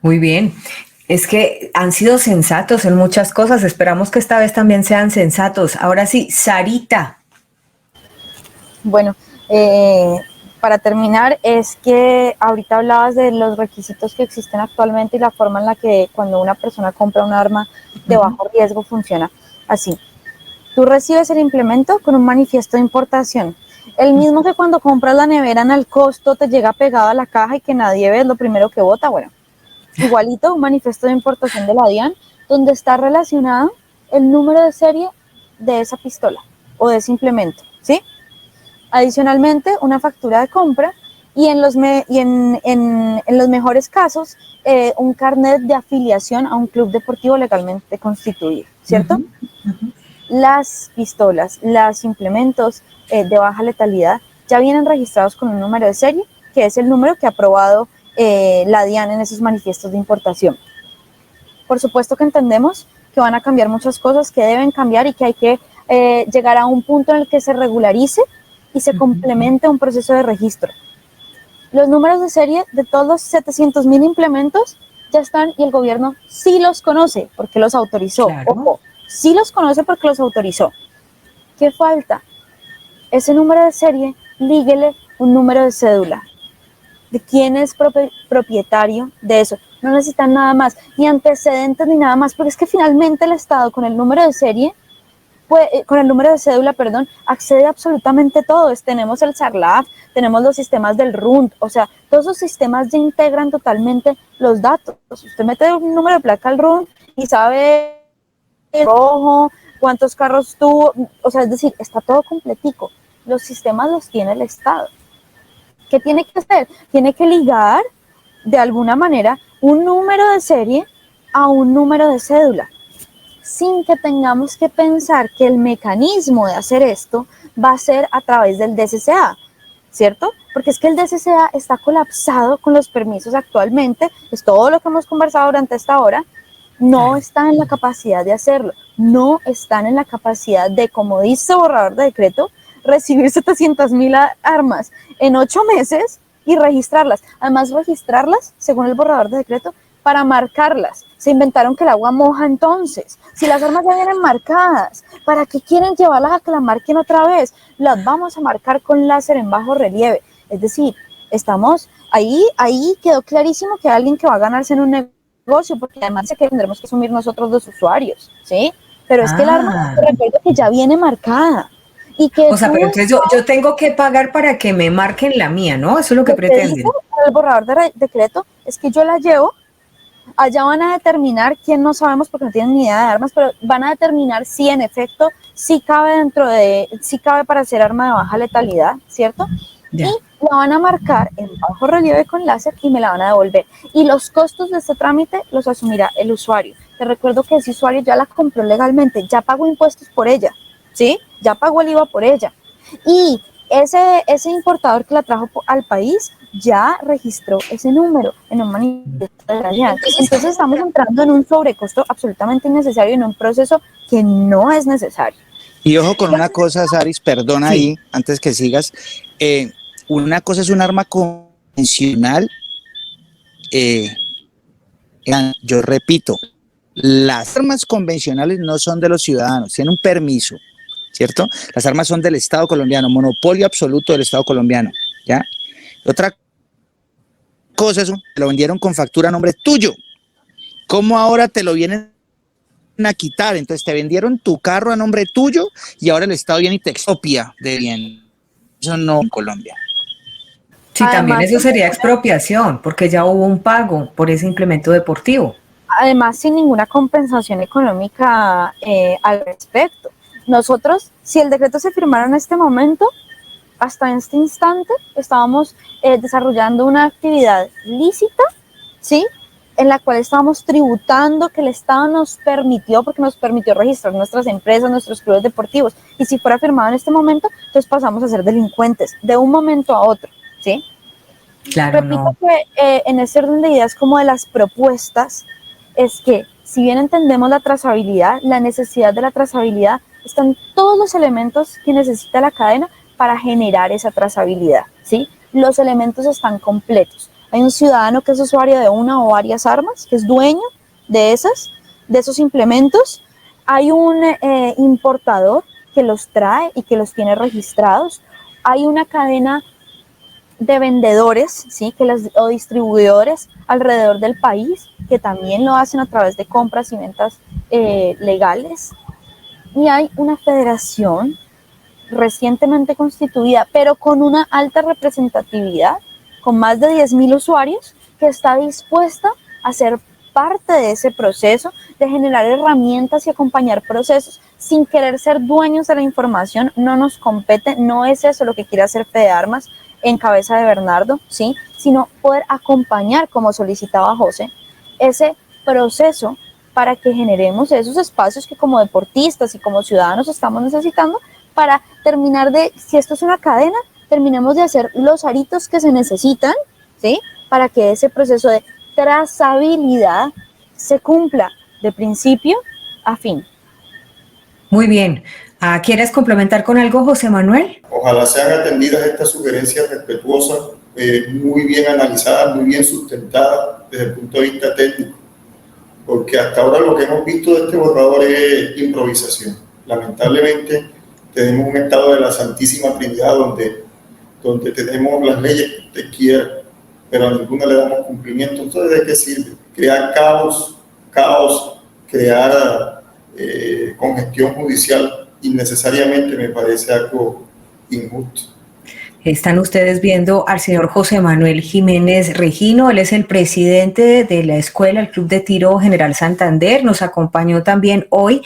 Muy bien. Es que han sido sensatos en muchas cosas. Esperamos que esta vez también sean sensatos. Ahora sí, Sarita. Bueno, para terminar, es que ahorita hablabas de los requisitos que existen actualmente y la forma en la que cuando una persona compra un arma de bajo riesgo funciona así. Tú recibes el implemento con un manifiesto de importación. El mismo que cuando compras la nevera en el costo te llega pegado a la caja y que nadie ve, es lo primero que vota. Bueno, igualito un manifiesto de importación de la DIAN donde está relacionado el número de serie de esa pistola o de ese implemento, ¿sí? Adicionalmente, una factura de compra y en los mejores casos, un carnet de afiliación a un club deportivo legalmente constituido, ¿cierto? Las pistolas, los implementos de baja letalidad ya vienen registrados con un número de serie, que es el número que ha aprobado la DIAN en esos manifiestos de importación. Por supuesto que entendemos que van a cambiar muchas cosas, que deben cambiar y que hay que llegar a un punto en el que se regularice y se complemente un proceso de registro. Los números de serie de todos los 700.000 implementos ya están y el gobierno sí los conoce porque los autorizó. Claro. Ojo, sí los conoce porque los autorizó. ¿Qué falta? Ese número de serie, líguele un número de cédula. ¿De quién es propietario de eso? No necesitan nada más, ni antecedentes ni nada más, porque es que finalmente el Estado con el número de serie, con el número de cédula, perdón, accede a absolutamente todo. Tenemos el SARLAF, tenemos los sistemas del RUND, o sea, todos esos sistemas ya integran totalmente los datos. Usted mete un número de placa al RUND y sabe el rojo, cuántos carros tuvo, o sea, es decir, está todo completico. Los sistemas los tiene el Estado. ¿Qué tiene que hacer? Tiene que ligar de alguna manera un número de serie a un número de cédula, sin que tengamos que pensar que el mecanismo de hacer esto va a ser a través del DCCA, ¿cierto? Porque es que el DCCA está colapsado con los permisos actualmente, es todo lo que hemos conversado durante esta hora, no están en la capacidad de hacerlo, no están en la capacidad de, como dice el borrador de decreto, recibir 700.000 armas en 8 meses y registrarlas. Además, registrarlas, según el borrador de decreto, para marcarlas. Se inventaron que el agua moja entonces. Si las armas ya vienen marcadas, ¿para qué quieren llevarlas a que la marquen otra vez? Las vamos a marcar con láser en bajo relieve. Es decir, estamos ahí quedó clarísimo que hay alguien que va a ganarse en un negocio, porque además sé que tendremos que asumir nosotros los usuarios, ¿sí? Pero es que el arma, recuerdo que ya viene marcada. Y que o sea, pero entonces yo tengo que pagar para que me marquen la mía, ¿no? Eso es lo que pretenden. El borrador de decreto es que yo la llevo, allá van a determinar, quién no sabemos porque no tienen ni idea de armas, pero van a determinar si en efecto sí cabe sí cabe para ser arma de baja letalidad, ¿cierto? Ya. Y la van a marcar en bajo relieve con láser y me la van a devolver. Y los costos de este trámite los asumirá el usuario. Te recuerdo que ese usuario ya la compró legalmente, ya pagó impuestos por ella, ¿sí? Ya pagó el IVA por ella. Y ese importador que la trajo al país ya registró ese número en un manifiesto de la DIAN. Entonces estamos entrando en un sobrecosto absolutamente innecesario y en un proceso que no es necesario. Y ojo con una cosa, Saris, perdona ahí, antes que sigas. Una cosa es un arma convencional. Yo repito, las armas convencionales no son de los ciudadanos, tienen un permiso, ¿cierto? Las armas son del Estado colombiano, monopolio absoluto del Estado colombiano, ¿ya? Otra cosa es, te lo vendieron con factura a nombre tuyo. ¿Cómo ahora te lo vienen a quitar? Entonces te vendieron tu carro a nombre tuyo y ahora el Estado viene y te expropia de bien. Eso no en Colombia. Sí, además, también eso sería expropiación, porque ya hubo un pago por ese implemento deportivo. Además, sin ninguna compensación económica al respecto. Nosotros, si el decreto se firmara en este momento, hasta este instante, estábamos desarrollando una actividad lícita, ¿sí?, en la cual estábamos tributando, que el Estado nos permitió, porque nos permitió registrar nuestras empresas, nuestros clubes deportivos. Y si fuera firmado en este momento, entonces pasamos a ser delincuentes, de un momento a otro, ¿sí? Claro, repito que en ese orden de ideas como de las propuestas, es que si bien entendemos la trazabilidad, la necesidad de la trazabilidad, están todos los elementos que necesita la cadena para generar esa trazabilidad, ¿sí? Los elementos están completos. Hay un ciudadano que es usuario de una o varias armas, que es dueño de esos implementos. Hay un importador que los trae y que los tiene registrados. Hay una cadena de vendedores, ¿sí?, o distribuidores alrededor del país que también lo hacen a través de compras y ventas legales. Y hay una federación recientemente constituida, pero con una alta representatividad, con más de 10.000 usuarios, que está dispuesta a ser parte de ese proceso, de generar herramientas y acompañar procesos sin querer ser dueños de la información, no nos compete, no es eso lo que quiere hacer Fede Armas en cabeza de Bernardo, ¿sí? Sino poder acompañar, como solicitaba José, ese proceso para que generemos esos espacios que como deportistas y como ciudadanos estamos necesitando para terminar de, si esto es una cadena, terminemos de hacer los aritos que se necesitan, ¿sí? Para que ese proceso de trazabilidad se cumpla de principio a fin. Muy bien. ¿Quieres complementar con algo, José Manuel? Ojalá sean atendidas estas sugerencias respetuosas, muy bien analizadas, muy bien sustentadas desde el punto de vista técnico, porque hasta ahora lo que hemos visto de este borrador es improvisación. Lamentablemente tenemos un estado de la Santísima Trinidad donde tenemos las leyes que usted quiera, pero a ninguna le damos cumplimiento. Entonces, ¿de qué sirve? Crear caos, crear congestión judicial innecesariamente me parece algo injusto. Están ustedes viendo al señor José Manuel Jiménez Regino, él es el presidente de la escuela, el Club de Tiro General Santander. Nos acompañó también hoy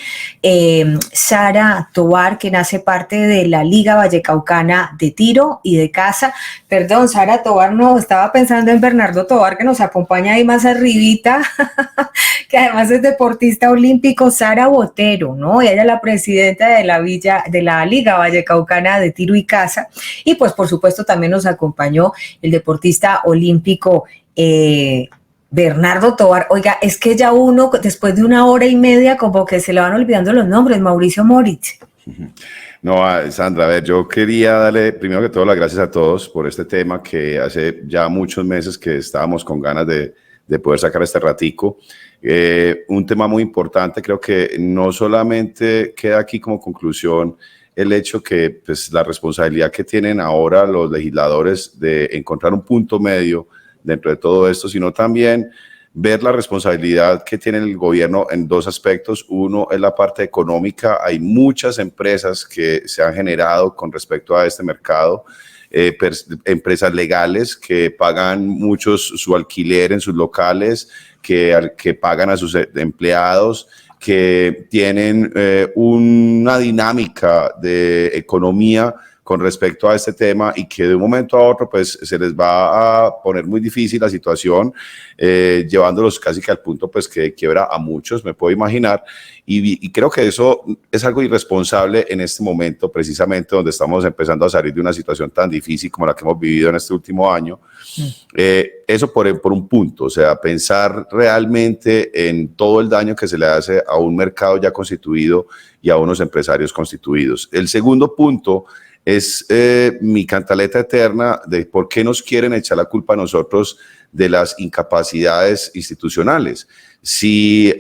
Sara Tovar, quien hace parte de la Liga Vallecaucana de Tiro y de Caza. Perdón, Sara Tovar, no, estaba pensando en Bernardo Tovar, que nos acompaña ahí más arribita, que además es deportista olímpico. Sara Botero, ¿no? Ella es la presidenta de la Liga Vallecaucana de Tiro y Caza. Y pues por supuesto también nos acompañó el deportista olímpico Bernardo Tovar. Oiga, es que ya uno después de 1 hora y media como que se le van olvidando los nombres. Mauricio Moritz. No, Sandra, a ver, yo quería darle primero que todo las gracias a todos por este tema que hace ya muchos meses que estábamos con ganas de poder sacar este ratico. Un tema muy importante, creo que no solamente queda aquí como conclusión el hecho que pues, la responsabilidad que tienen ahora los legisladores de encontrar un punto medio dentro de todo esto, sino también ver la responsabilidad que tiene el gobierno en dos aspectos. Uno es la parte económica. Hay muchas empresas que se han generado con respecto a este mercado, empresas legales que pagan muchos su alquiler en sus locales, que pagan a sus empleados, que tienen una dinámica de economía con respecto a este tema y que de un momento a otro pues se les va a poner muy difícil la situación, llevándolos casi que al punto pues que quiebra a muchos, me puedo imaginar, y creo que eso es algo irresponsable en este momento, precisamente donde estamos empezando a salir de una situación tan difícil como la que hemos vivido en este último año. Eso por un punto, o sea, pensar realmente en todo el daño que se le hace a un mercado ya constituido y a unos empresarios constituidos. El segundo punto es mi cantaleta eterna de por qué nos quieren echar la culpa a nosotros de las incapacidades institucionales. Si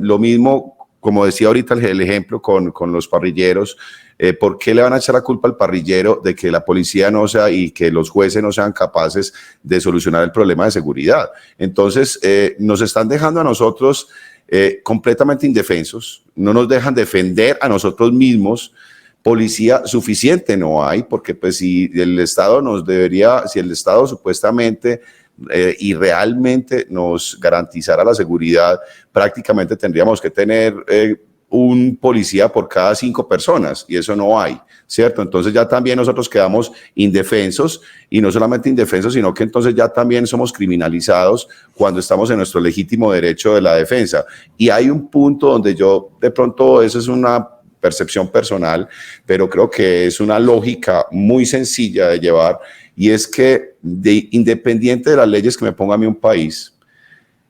lo mismo, como decía ahorita el ejemplo con los parrilleros, ¿por qué le van a echar la culpa al parrillero de que la policía no sea y que los jueces no sean capaces de solucionar el problema de seguridad? Entonces, nos están dejando a nosotros completamente indefensos, no nos dejan defender a nosotros mismos. Policía suficiente no hay, porque pues si el Estado si el Estado supuestamente y realmente nos garantizara la seguridad, prácticamente tendríamos que tener un policía por cada 5 personas y eso no hay, ¿cierto? Entonces ya también nosotros quedamos indefensos y no solamente indefensos, sino que entonces ya también somos criminalizados cuando estamos en nuestro legítimo derecho de la defensa. Y hay un punto donde yo de pronto, eso es una percepción personal, pero creo que es una lógica muy sencilla de llevar, y es que independiente de las leyes que me ponga a mí un país,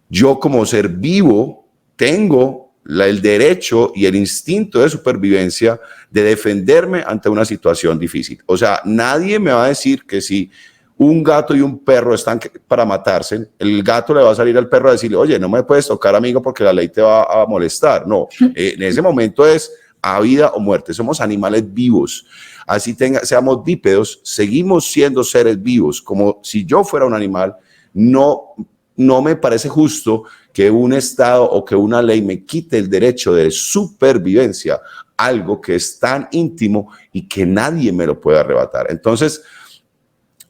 yo como ser vivo tengo el derecho y el instinto de supervivencia de defenderme ante una situación difícil. O sea, nadie me va a decir que si un gato y un perro están para matarse, el gato le va a salir al perro a decirle, oye, no me puedes tocar, amigo, porque la ley te va a molestar. No, en ese momento es a vida o muerte. Somos animales vivos. Así seamos bípedos, seguimos siendo seres vivos. Como si yo fuera un animal, no me parece justo que un Estado o que una ley me quite el derecho de supervivencia, algo que es tan íntimo y que nadie me lo puede arrebatar. Entonces,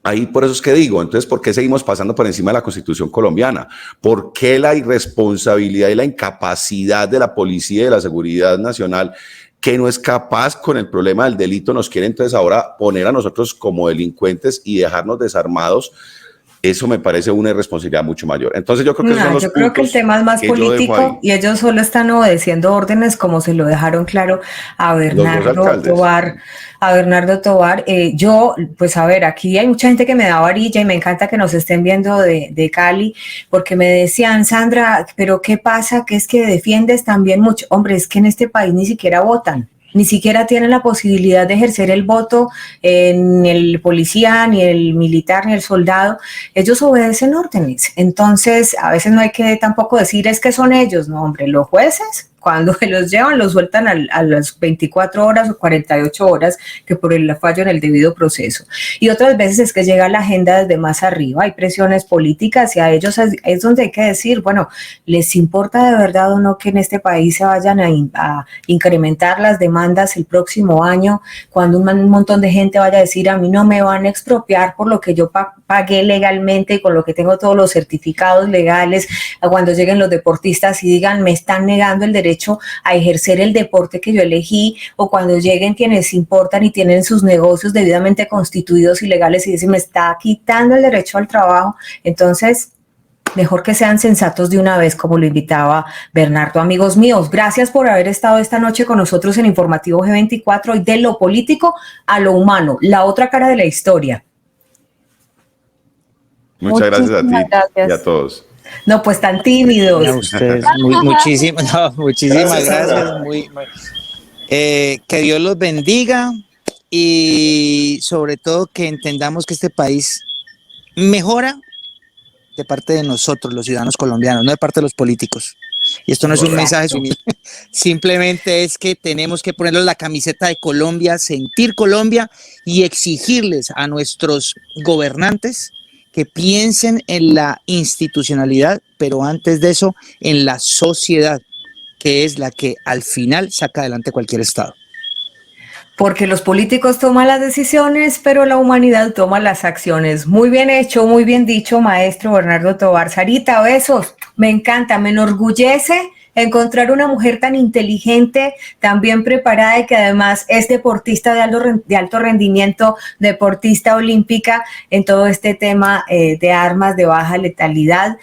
ahí por eso es que digo, entonces, ¿por qué seguimos pasando por encima de la Constitución colombiana? ¿Por qué la irresponsabilidad y la incapacidad de la policía y de la seguridad nacional que no es capaz con el problema del delito, nos quiere entonces ahora poner a nosotros como delincuentes y dejarnos desarmados. Eso me parece una irresponsabilidad mucho mayor. Entonces yo creo que son los yo creo que el tema es más político y ellos solo están obedeciendo órdenes como se lo dejaron claro a Bernardo Tovar. Yo, pues a ver, aquí hay mucha gente que me da varilla y me encanta que nos estén viendo de Cali, porque me decían, Sandra, pero ¿qué pasa? Que es que defiendes también mucho. Hombre, es que en este país ni siquiera votan. Ni siquiera tienen la posibilidad de ejercer el voto en el policía, ni el militar, ni el soldado. Ellos obedecen órdenes. Entonces, a veces no hay que tampoco decir es que son ellos, no, hombre, los jueces, cuando se los llevan, los sueltan a las 24 horas o 48 horas, que por el fallo en el debido proceso. Y otras veces es que llega la agenda desde más arriba, hay presiones políticas y a ellos es donde hay que decir, bueno, ¿les importa de verdad o no que en este país se vayan a incrementar las demandas el próximo año, cuando un montón de gente vaya a decir, a mí no me van a expropiar por lo que yo pagué legalmente y con lo que tengo todos los certificados legales, cuando lleguen los deportistas y digan, me están negando el derecho a ejercer el deporte que yo elegí, o cuando lleguen quienes importan y tienen sus negocios debidamente constituidos y legales y dicen, me está quitando el derecho al trabajo? Entonces, mejor que sean sensatos de una vez, como lo invitaba Bernardo. Amigos míos, gracias por haber estado esta noche con nosotros en Informativo G24 y de lo político a lo humano, la otra cara de la historia. Muchas gracias a ti y a todos. No, pues tan tímidos. A ustedes, muchísimas gracias. Que Dios los bendiga y sobre todo que entendamos que este país mejora de parte de nosotros, los ciudadanos colombianos, no de parte de los políticos. Y esto no es un mensaje, simplemente es que tenemos que ponerles la camiseta de Colombia, sentir Colombia y exigirles a nuestros gobernantes que piensen en la institucionalidad, pero antes de eso, en la sociedad, que es la que al final saca adelante cualquier Estado. Porque los políticos toman las decisiones, pero la humanidad toma las acciones. Muy bien hecho, muy bien dicho, maestro Bernardo Tovar. Sarita, besos, me encanta, me enorgullece encontrar una mujer tan inteligente, tan bien preparada y que además es deportista de alto rendimiento, deportista olímpica en todo este tema de armas de baja letalidad.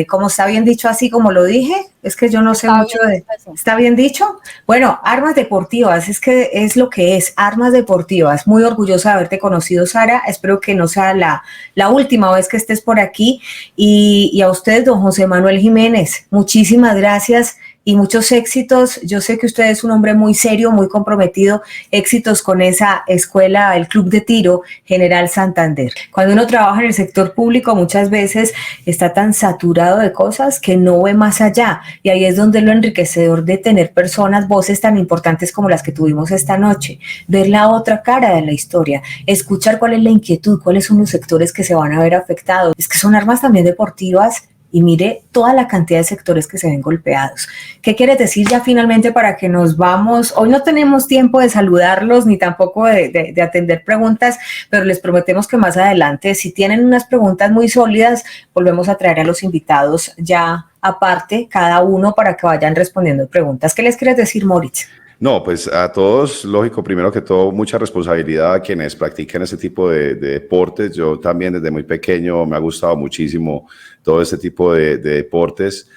Como está bien dicho así como lo dije, es que yo no sé mucho de... ¿Está bien dicho? Bueno, armas deportivas, es que es lo que es, armas deportivas. Muy orgullosa de haberte conocido, Sara. Espero que no sea la última vez que estés por aquí. Y a usted, don José Manuel Jiménez, muchísimas gracias y muchos éxitos. Yo sé que usted es un hombre muy serio, muy comprometido. Éxitos con esa escuela, el Club de Tiro General Santander. Cuando uno trabaja en el sector público, muchas veces está tan saturado de cosas que no ve más allá. Y ahí es donde lo enriquecedor de tener personas, voces tan importantes como las que tuvimos esta noche. Ver la otra cara de la historia, escuchar cuál es la inquietud, cuáles son los sectores que se van a ver afectados. Es que son armas también deportivas. Y mire toda la cantidad de sectores que se ven golpeados. ¿Qué quieres decir ya finalmente para que nos vamos? Hoy no tenemos tiempo de saludarlos ni tampoco de atender preguntas, pero les prometemos que más adelante, si tienen unas preguntas muy sólidas, volvemos a traer a los invitados ya aparte, cada uno, para que vayan respondiendo preguntas. ¿Qué les quieres decir, Moritz? No, pues a todos, lógico, primero que todo, mucha responsabilidad a quienes practiquen ese tipo de deportes. Yo también desde muy pequeño me ha gustado muchísimo todo este tipo de deportes.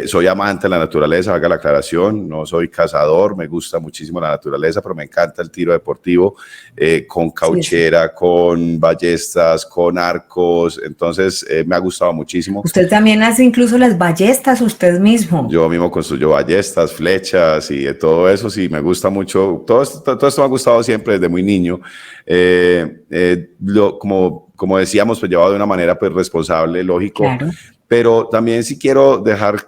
Soy amante de la naturaleza, haga la aclaración, no soy cazador, me gusta muchísimo la naturaleza, pero me encanta el tiro deportivo con cauchera, sí. Con ballestas, con arcos, entonces me ha gustado muchísimo. Usted también hace incluso las ballestas usted mismo. Yo mismo construyo ballestas, flechas y todo eso, sí, me gusta mucho, todo esto me ha gustado siempre desde muy niño. Como decíamos, pues llevado de una manera pues responsable, lógico. Claro. Pero también sí quiero dejar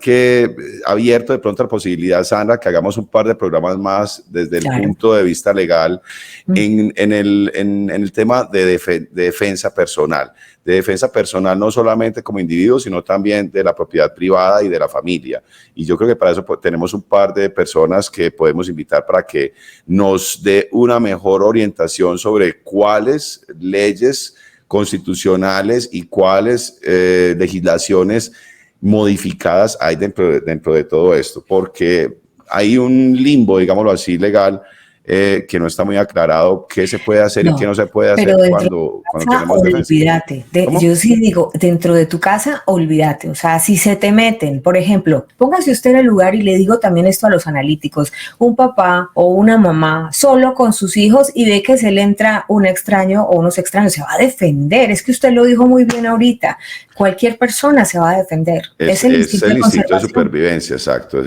abierto de pronto la posibilidad, Sandra, que hagamos un par de programas más desde el punto de vista legal en el tema de defensa personal. De defensa personal no solamente como individuo, sino también de la propiedad privada y de la familia. Y yo creo que para eso tenemos un par de personas que podemos invitar para que nos dé una mejor orientación sobre cuáles leyes constitucionales y cuáles legislaciones modificadas hay dentro de todo esto, porque hay un limbo, digámoslo así, legal, que no está muy aclarado qué se puede hacer y qué no se puede hacer cuando tenemos defensa. Olvídate. Yo sí digo, dentro de tu casa, olvídate. O sea, si se te meten, por ejemplo, póngase usted en el lugar, y le digo también esto a los analíticos, un papá o una mamá solo con sus hijos y ve que se le entra un extraño o unos extraños, se va a defender. Es que usted lo dijo muy bien ahorita. Cualquier persona se va a defender. Es el instinto de supervivencia, exacto.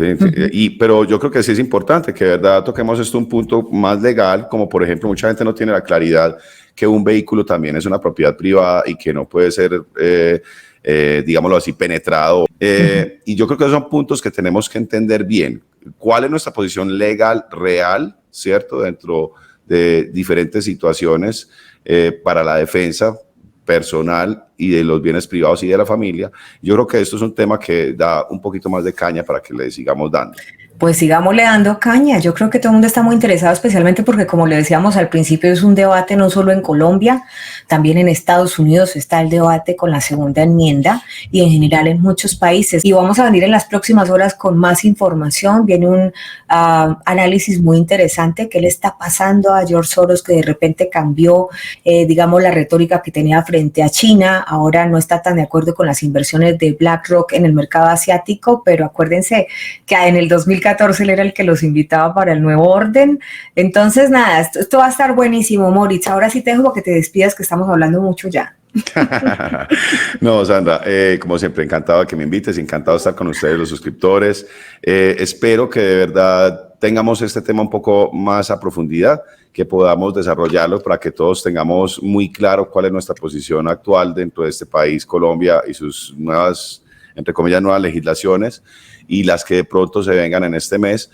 Pero yo creo que sí es importante que de verdad toquemos esto un punto más legal, como por ejemplo mucha gente no tiene la claridad que un vehículo también es una propiedad privada y que no puede ser, digámoslo así, penetrado. Y yo creo que esos son puntos que tenemos que entender bien. ¿Cuál es nuestra posición legal real, cierto, dentro de diferentes situaciones para la defensa personal y de los bienes privados y de la familia? Yo creo que esto es un tema que da un poquito más de caña para que le sigamos dando. Pues sigámosle dando caña. Yo creo que todo el mundo está muy interesado, especialmente porque, como le decíamos al principio, es un debate no solo en Colombia, también en Estados Unidos está el debate con la segunda enmienda y en general en muchos países. Y vamos a venir en las próximas horas con más información. Viene un análisis muy interesante que le está pasando a George Soros, que de repente cambió, digamos, la retórica que tenía frente a China. Ahora no está tan de acuerdo con las inversiones de BlackRock en el mercado asiático, pero acuérdense que en el 2014 él era el que los invitaba para el nuevo orden. Entonces, nada, esto va a estar buenísimo, Moritz. Ahora sí te dejo que te despidas, que estamos hablando mucho ya. No, Sandra, como siempre, encantado de que me invites, encantado de estar con ustedes, los suscriptores. Espero que de verdad tengamos este tema un poco más a profundidad, que podamos desarrollarlo para que todos tengamos muy claro cuál es nuestra posición actual dentro de este país, Colombia, y sus nuevas, entre comillas, nuevas legislaciones y las que de pronto se vengan en este mes.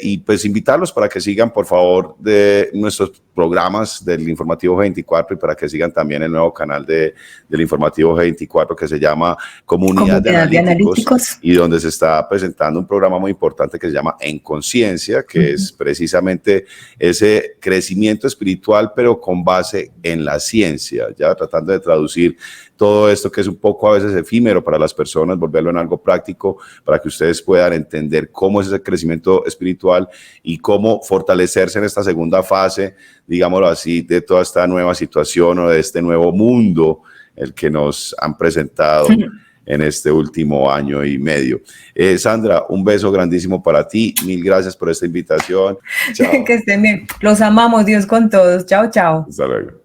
Y pues invitarlos para que sigan, por favor, de nuestros programas del Informativo G24 y para que sigan también el nuevo canal del Informativo G24 que se llama Comunidad de Analíticos, y donde se está presentando un programa muy importante que se llama En Conciencia, que es precisamente ese crecimiento espiritual, pero con base en la ciencia, ya tratando de traducir todo esto que es un poco a veces efímero para las personas, volverlo en algo práctico para que ustedes puedan entender cómo es ese crecimiento espiritual y cómo fortalecerse en esta segunda fase, digámoslo así, de toda esta nueva situación o de este nuevo mundo el que nos han presentado en este último año y medio. Sandra, un beso grandísimo para ti, mil gracias por esta invitación. Chao. Que estén bien, los amamos, Dios con todos, chao, chao. Hasta luego.